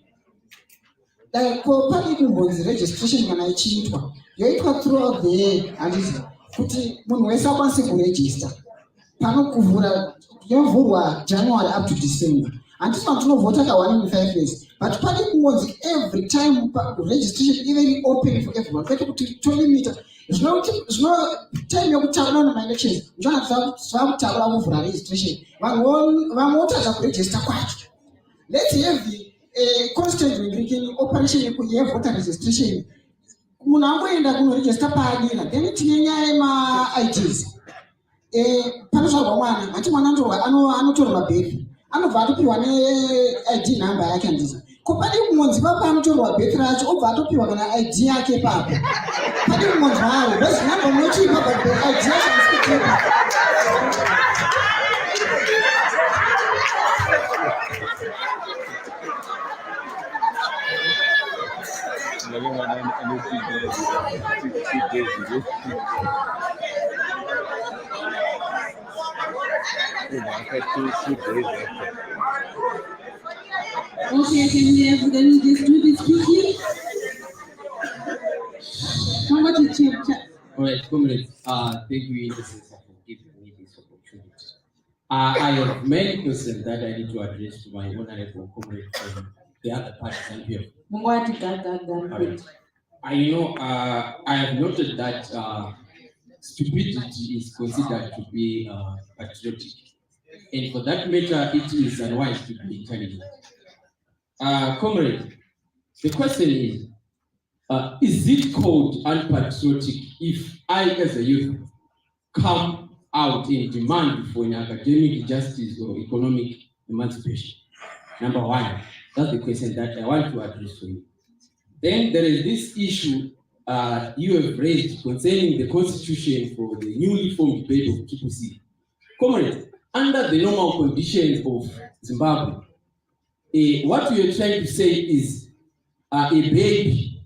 Pane registration kana ichiitwa yoitwa throughout the year handiti kuti munhu wese akwanise kuregister. Panokuvhura yovhurwa January up to December. Handiti tinovhota ka1 in 5 years. But pane kungonzi every time registration even open for everyone. Kwete kuti tolimita zvino time yokutaura nemaelections ndizvona zvakutaura kuvhura registration. Vamwe votadza kuregister kwacho. Let's have a constant operation yekuvoter registration munangoenda kunoregister padira then tine nyaya yema-IDs. Panotsvagwa mwana ati mwana anotorwa birth anobva atopiwa ne-ID number yake handisi ko padi kumonzi papa anotorwa birth racho obva atopiwa kana ID yake papo padi kumonzi wavo basi number unochipa but ID yacho handisikuchipa. Okay, can we just do this quickly? Come to check. All right, comrades, thank you, for giving me this opportunity. I have many questions that I need to address to my honorable comrade from the other parties here. I have noted that stupidity is considered to be patriotic, and for that matter, it is unwise to be intelligent. Comrade, the question is it called unpatriotic if I, as a youth, come out in demand for an academic justice or economic emancipation? Number one, that's the question that I want to address for you. Then there is this issue you have raised concerning the constitution for the newly formed bed of CCC. Comrade, under the normal conditions of Zimbabwe, what we are trying to say is a baby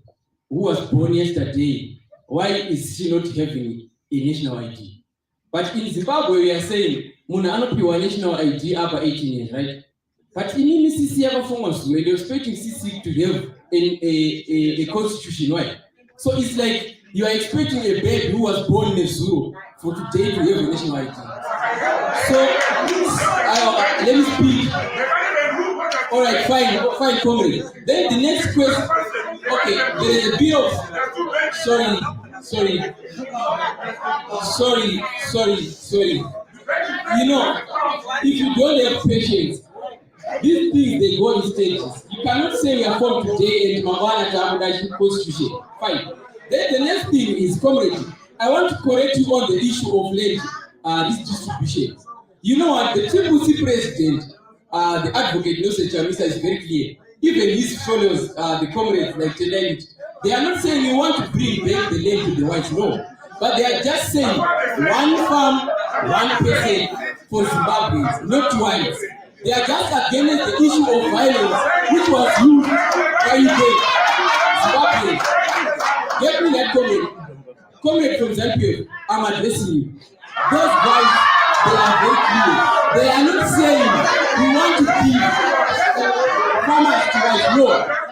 who was born yesterday, why is she not having a national ID? But in Zimbabwe, we are saying, Muna anopiwa national ID after 18 years, right? But in CCC, they are expecting CCC to have a constitution, right? So it's like you are expecting a baby who was born in Zulu for today to have a national ID. So let me speak. All right, fine, comrade. Then the next question. Okay, there is a bit of sorry. You know, if you don't have patience, these things they go in stages. You cannot say we are from today and Mabana to constitution. Fine. Then the next thing is comrade. I want to correct you on the issue of land, this distribution. You know what? The CCC president, the advocate, Nelson Chamisa, is very clear. Even his followers, the comrades like Telenit, they are not saying we want to bring back the land to the whites, no. But they are just saying one farm, 1% for Zimbabweans, not whites. They are just against the issue of violence, which was used by the Zimbabweans. Get me that comrade from Zambia, I'm addressing you. Those guys, they are very clear. They are not saying we want to give farmers to white. No.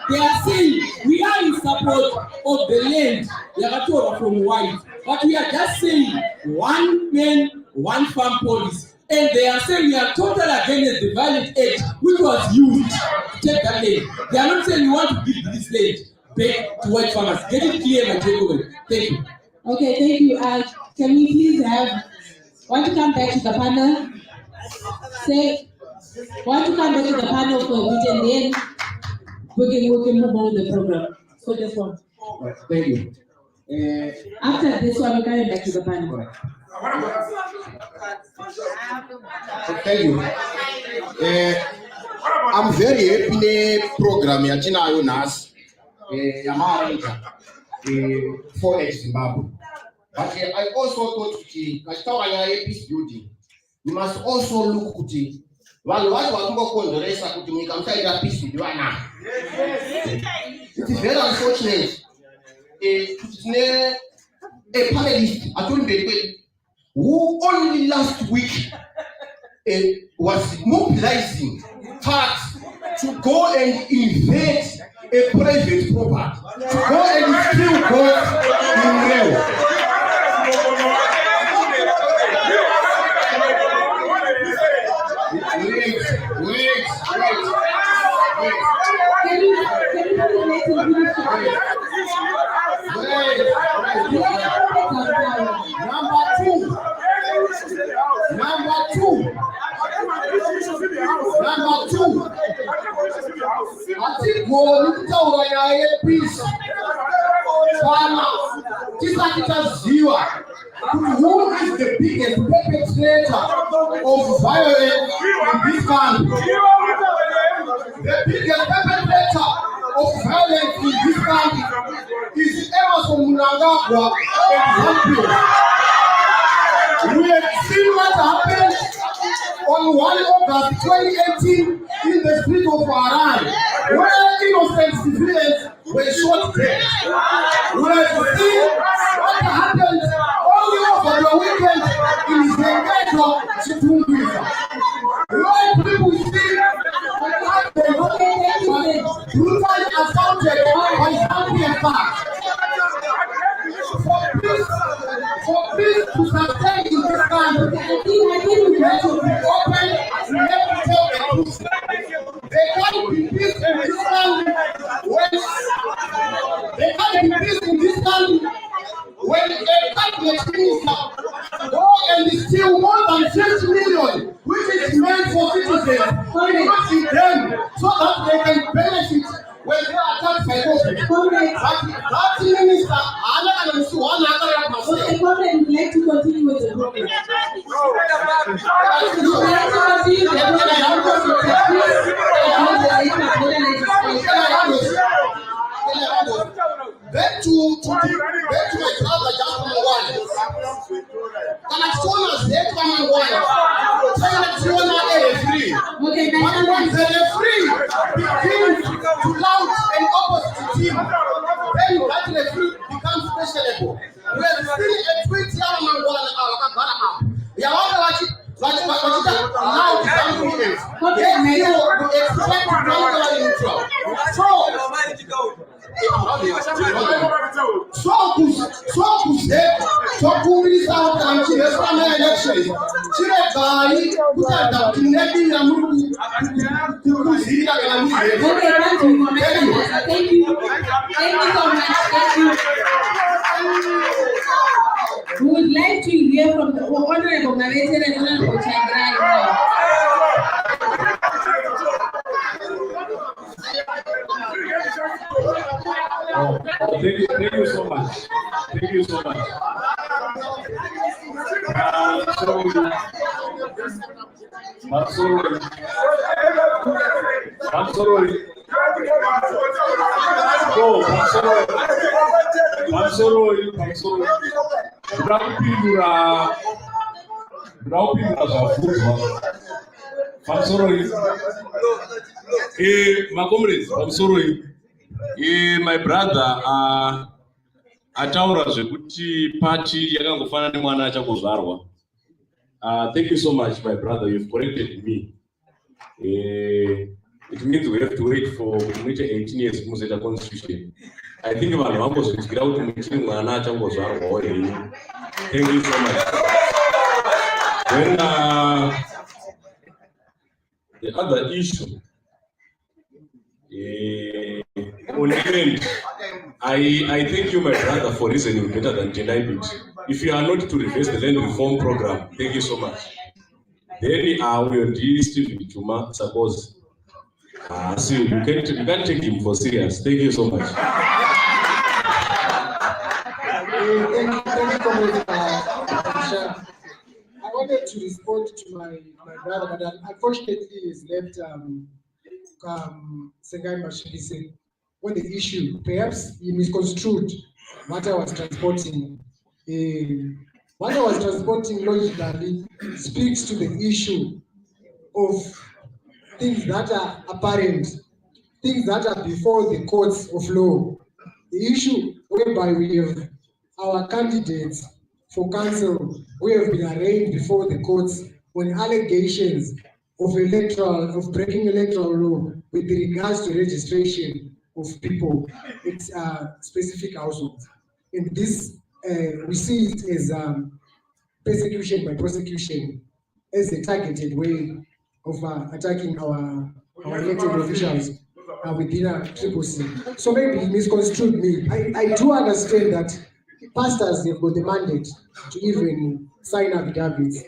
They are saying we are in support of the land Yagatora from white. But we are just saying one man, one farm policy. And they are saying we are totally against the Violent Act, which was used to take that land. They are not saying we want to give this land back to white farmers. Get it clear, my gentlemen. Thank you. Okay, thank you. Can we please want to come back to the panel? Want to come back to the panel for a bit and then we can move on with the program. So this one. Right, thank you. After this one, we're coming back to the panel. Right. Thank you. I'm very happy the program yatinayo nas yamara for Zimbabwe. But I also thought that peace building, you must also look at it. Peace it is very unfortunate. A panelist who only last week was mobilizing parts to go and invade a private property, to go and steal gold in rail. Number two, I think peace. fana tisati taziva who is the biggest perpetrator of violence in this country. The biggest perpetrator of violence in this country is Emerson Mnangagwa and Zambia. We have seen what happened on 1 August 2018 in the street of Haran, where innocent civilians were shot dead. We have seen what happened only over the weekend in Zengeta, Chitungwiza, where people see what they were brutally assaulted by Zambian thugs. For peace to sustain in this country, we have to be open, we have to tell the truth. There can't be peace in this country when a cabinet minister go and steal more than 6 million, which is meant for citizens, not in them, so that they can benefit when they are attacked by government. That minister, would like to continue with the program. Back to my brother, Jasper One. Can I show us that one? Free. Okay, the referee begins to launch an opposite team. Then that referee becomes special. We have seen a tweet here on Thank you so much. We would like to hear from the Honorable Malete and Honorable Chagrai now. Thank you so much. Thank you so much. I'm sorry. My comrades, I'm sorry. My brother, ataura zvekuti party yakangofana nemwana achangozvarwa. Thank you so much, my brother. You've corrected me. It means we have to wait for 18 years to the constitution. I think about Mambos is out to meeting Mana Changos. Thank you so much. Then the other issue, I thank you, my brother, for reasoning better than denied it. If you are not to reverse the land reform program, thank you so much. Then we will deal Stephen Chuma, suppose. See, you can't take him for serious. Thank you so much. I wanted to respond to my brother, but unfortunately he's left Sengai Mashilise on the issue. Perhaps he misconstrued what I was transporting. What I was transporting logically speaks to the issue of things that are apparent, things that are before the courts of law. The issue whereby we have our candidates for council who have been arraigned before the courts on allegations of breaking electoral law with regards to registration of people in specific households. And this we see it as persecution by prosecution, as a targeted way of attacking our elected officials within CCC. So maybe he misconstrued me. I do understand that pastors, they've got the mandate to even sign affidavits.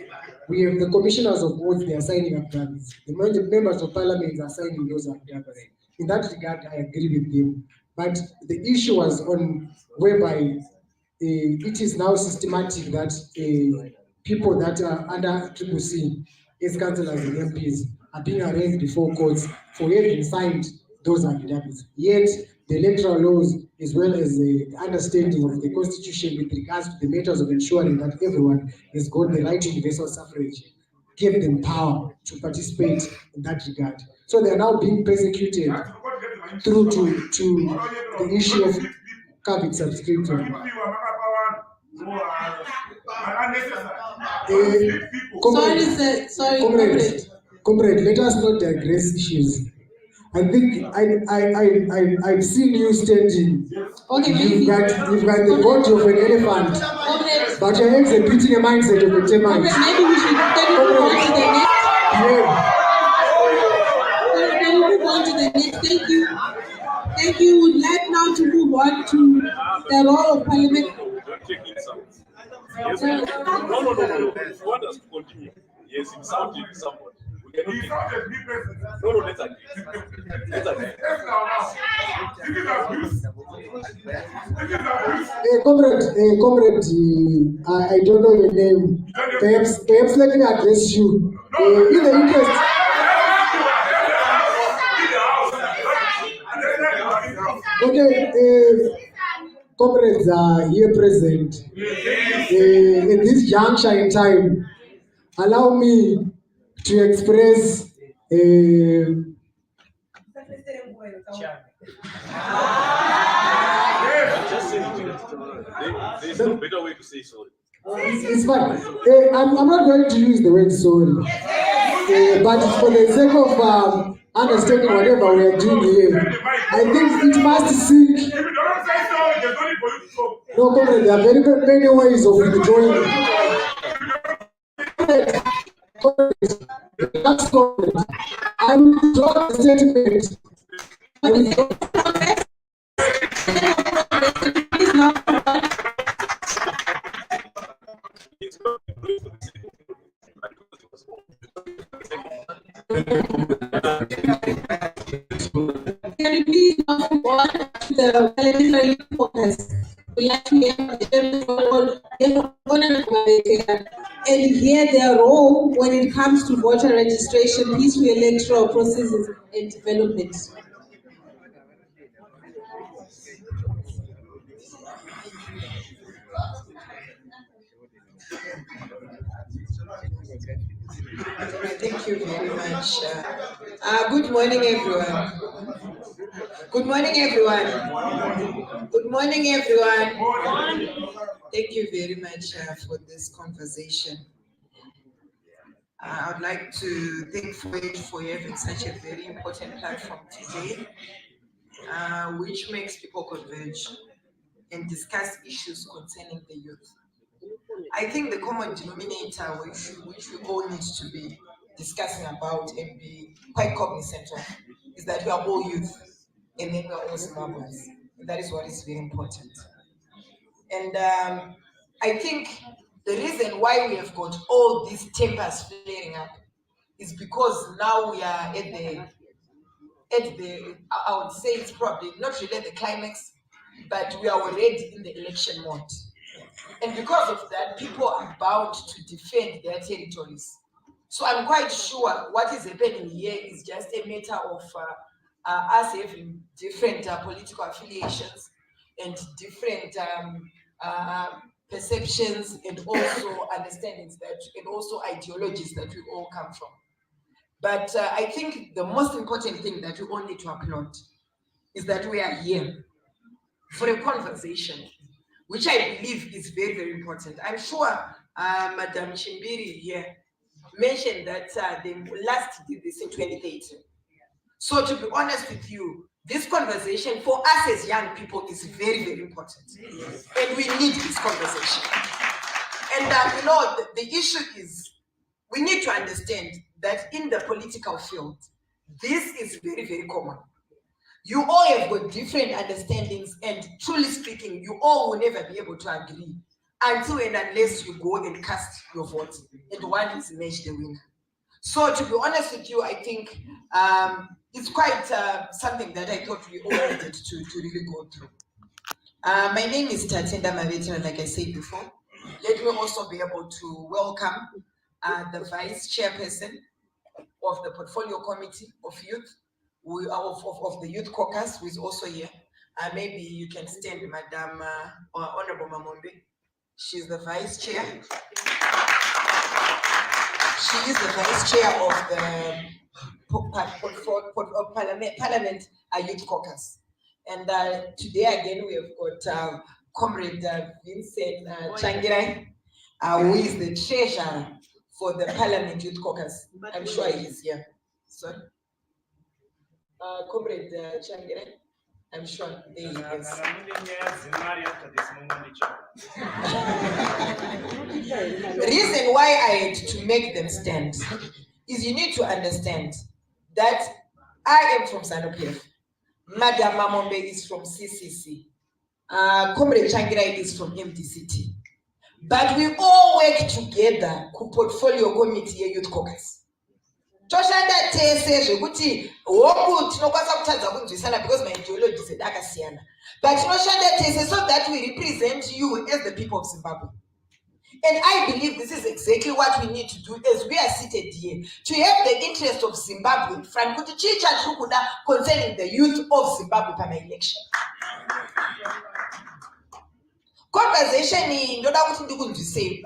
We have the commissioners of wards, they are signing affidavits. The members of parliament are signing those affidavits. In that regard, I agree with them. But the issue was on whereby it is now systematic that people that are under CCC as councillors and MPs are being arraigned before courts for having signed those affidavits. Yet the electoral laws, as well as the understanding of the constitution with regards to the matters of ensuring that everyone has got the right to universal suffrage, give them power to participate in that regard. So they are now being persecuted through to the issue of COVID subscription. Comrade, let us not digress issues. I think I've seen you standing. Okay, you've got the body of an elephant, but you're exhibiting a mindset of a termite. Maybe we should move on to the next. Can we move on to the next? Thank you. Thank you. Would like now to move on to the role of Parliament. Yes, no. You want us to continue? Yes, insulting somebody. We cannot. No, let's agree. Let's agree. Comrade, I don't know your name. Perhaps let me address you. In the interest. Okay, comrades are here present. In this juncture in time, allow me to express There's no better way to say sorry. It's fine. I'm not going to use the word sorry, but for the sake of understanding whatever we are doing here, I think it must sink. No, comrade, there are very many ways of withdrawing. That's comrade. I will withdraw the statement. I will Can you please now move on to the parliamentary focus? We like to hear and hear their role when it comes to voter registration, peaceful electoral processes, and development. Thank you very much. Good morning, everyone. Good morning, everyone. Good morning, everyone. Thank you very much for this conversation. I would like to thank for having such a very important platform today, which makes people converge and discuss issues concerning the youth. I think the common denominator which we all need to be discussing about and be quite cognizant of is that we are all youth and then we are all Zimbabweans. And that is what is very important. And I think the reason why we have got all these tempers flaring up is because now we are at the I would say it's probably not really the climax, but we are already in the election mode. And because of that, people are bound to defend their territories. So I'm quite sure what is happening here is just a matter of us having different political affiliations and different perceptions and also understandings and also ideologies that we all come from. But I think the most important thing that we all need to applaud is that we are here for a conversation, which I believe is very, very important. I'm sure Madam Chimbiri here mentioned that they last did this in 2018. So to be honest with you, this conversation for us as young people is very, very important. And we need this conversation. And the issue is, we need to understand that in the political field, this is very, very common. You all have got different understandings, and truly speaking, you all will never be able to agree until and unless you go and cast your vote, and one is emerged the winner. So to be honest with you, I think it's quite something that I thought we all needed to really go through. My name is Tatenda Mavetira, like I said before. Let me also be able to welcome the Vice Chairperson of the Portfolio Committee of Youth, of the Youth Caucus, who is also here. Maybe you can stand, Madam Honorable Mamombe. She's the Vice Chair. She is the Vice Chair of the Parliament Youth Caucus. And today again we have got Comrade Vincent Changirai, who is the Treasurer for the Parliament Youth Caucus. I'm sure he is here. Sorry. Comrade Changirai, I'm sure there he is. The reason why I had to make them stand is you need to understand that I am from ZANU-PF. Madam Mamombe is from CCC. Comrade Changirai is from MDCT. But we all work together ku Portfolio Committee Youth Caucus. Toshanda tese zvekuti woku tinokwanisa kutadza kunzwisana because my ideology is akasiyana. But tinoshanda tese so that we represent you as the people of Zimbabwe. And I believe this is exactly what we need to do as we are seated here, to have the interest of Zimbabwe from concerning the youth of Zimbabwe per election. Conversation in Ndoda kuti ndikunzwise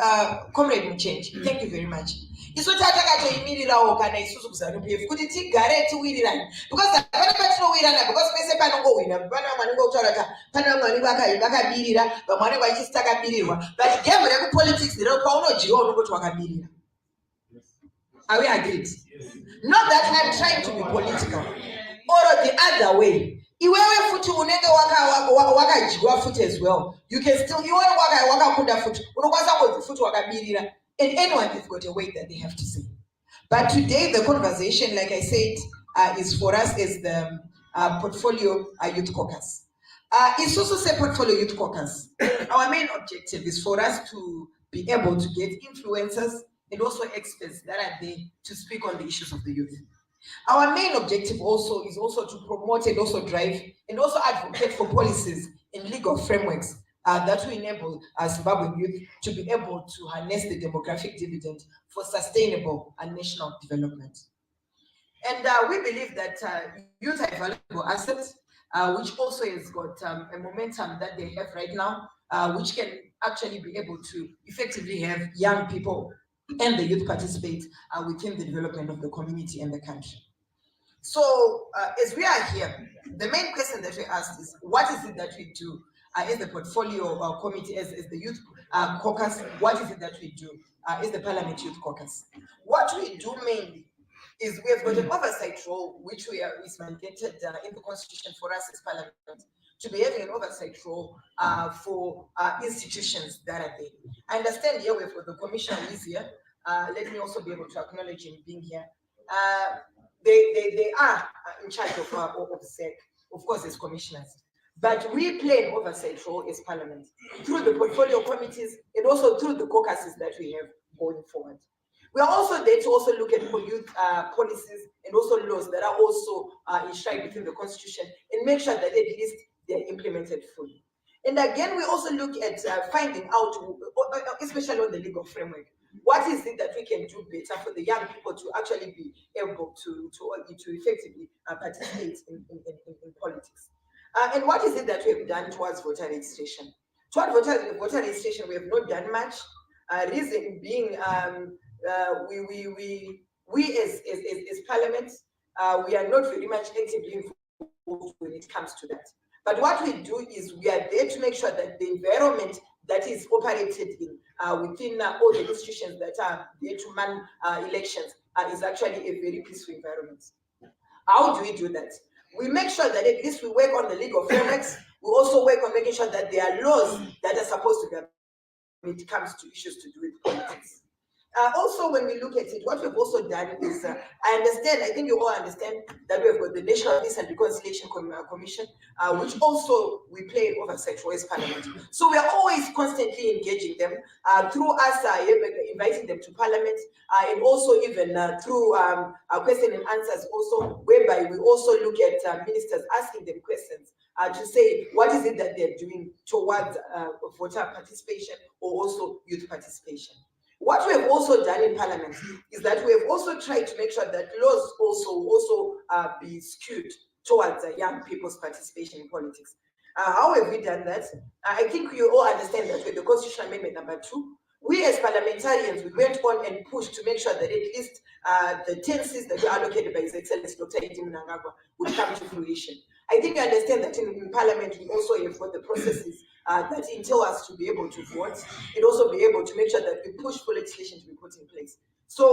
Comrade Muchenji, thank you very much. Isu takatoimirirawo kana isusu kuZANU-PF kuti tigare tiwirirane because apana patinowirirana because pese panongowina pana vamwe vanenge kutaura kuti pana vamwe vanenge vakabirira vamwe vanenge vachisi takabirirwa but game rekupolitics rero paunodyiwa unongoti wakabirira. Are we agreed? Not that I'm trying to be political or the other way. Iwewe futi unenge wakadyiwa futi as well. You can still iwewe wakakunda futi unokwanisa kunzi futi wakabirira. And anyone has got a way that they have to say. But today, the conversation, like I said, is for us as the Portfolio Youth Caucus. It's also a Portfolio Youth Caucus. Our main objective is for us to be able to get influencers and also experts that are there to speak on the issues of the youth. Our main objective also is also to promote and also drive and also advocate for policies and legal frameworks that will enable Zimbabwean youth to be able to harness the demographic dividend for sustainable and national development. And we believe that youth are a valuable asset, which also has got a momentum that they have right now, which can actually be able to effectively have young people and the youth participate within the development of the community and the country. So as we are here, the main question that we asked is, what is it that we do as the Portfolio Committee, as the Youth Caucus? What is it that we do as the Parliament Youth Caucus? What we do mainly is we have got an oversight role, which is mandated in the Constitution for us as Parliament, to be having an oversight role for institutions that are there. I understand here we've got the Commissioner who is here. Let me also be able to acknowledge him being here. They are in charge of SEC, of course, as commissioners. But we play an oversight role as Parliament through the portfolio committees and also through the caucuses that we have going forward. We are also there to also look at youth policies and also laws that are also enshrined within the Constitution and make sure that at least they are implemented fully. And again, we also look at finding out, especially on the legal framework, what is it that we can do better for the young people to actually be able to effectively participate in politics. And what is it that we have done towards voter registration? Towards voter registration, we have not done much. Reason being, we as Parliament, we are not very much actively involved when it comes to that. But what we do is we are there to make sure that the environment that is operated in within all the institutions that are there to man elections is actually a very peaceful environment. How do we do that? We make sure that at least we work on the legal frameworks. We also work on making sure that there are laws that are supposed to be when it comes to issues to do with politics. Also, when we look at it, what we've also done is, I think you all understand that we've got the National Peace and Reconciliation Commission, which also we play oversight for as Parliament. So we are always constantly engaging them through us inviting them to Parliament, and also even through question and answers also, whereby we also look at ministers asking them questions to say what is it that they're doing towards voter participation or also youth participation. What we have also done in Parliament is that we have also tried to make sure that laws also be skewed towards young people's participation in politics. How have we done that? I think you all understand that with the Constitutional Amendment number 2, we as parliamentarians, we went on and pushed to make sure that at least the 10 seats that were allocated by His Excellency Dr. Edi Mnangagwa would come to fruition. I think you understand that in Parliament, we also have got the processes that entail us to be able to vote and also be able to make sure that we push for legislation to be put in place. So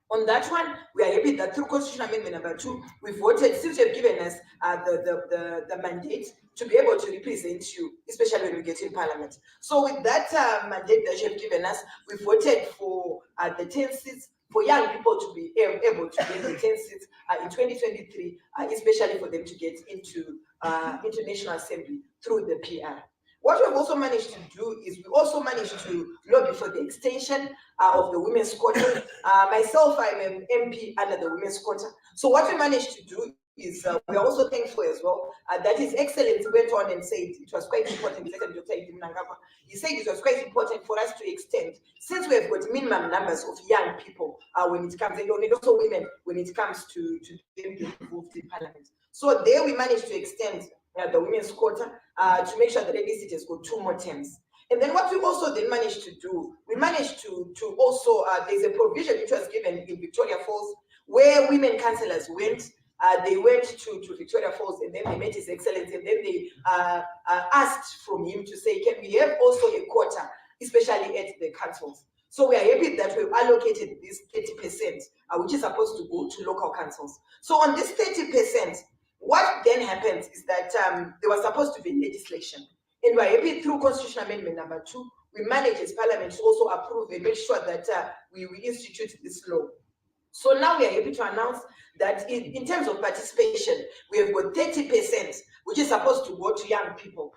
on that one, we are happy that through Constitutional Amendment number 2, we voted, since you have given us the mandate to be able to represent you, especially when we get in Parliament. So with that mandate that you have given us, we voted for the 10 seats for young people to be able to get the 10 seats in 2023, especially for them to get into National Assembly through the PR. What we've also managed to do is we also managed to lobby for the extension of the women's quota. Myself, I'm an MP under the women's quota. So what we managed to do is we are also thankful as well that His Excellency went on and said it was quite important. Dr. Edi Mnangagwa, he said it was quite important for us to extend, since we have got minimum numbers of young people when it comes, and also women when it comes to them being involved in Parliament. So there we managed to extend the women's quota to make sure that at least it has got 2 more terms. And then what we also then managed to do, we managed to also, there's a provision which was given in Victoria Falls where women councillors went. They went to Victoria Falls and then they met His Excellency, and then they asked from him to say, can we have also a quota, especially at the councils? So we are happy that we've allocated this 30%, which is supposed to go to local councils. So on this 30%, what then happens is that there was supposed to be legislation. And we're happy through Constitutional Amendment number 2, we manage as Parliament to also approve and make sure that we institute this law. So now we are happy to announce that in terms of participation, we have got 30%, which is supposed to go to young people.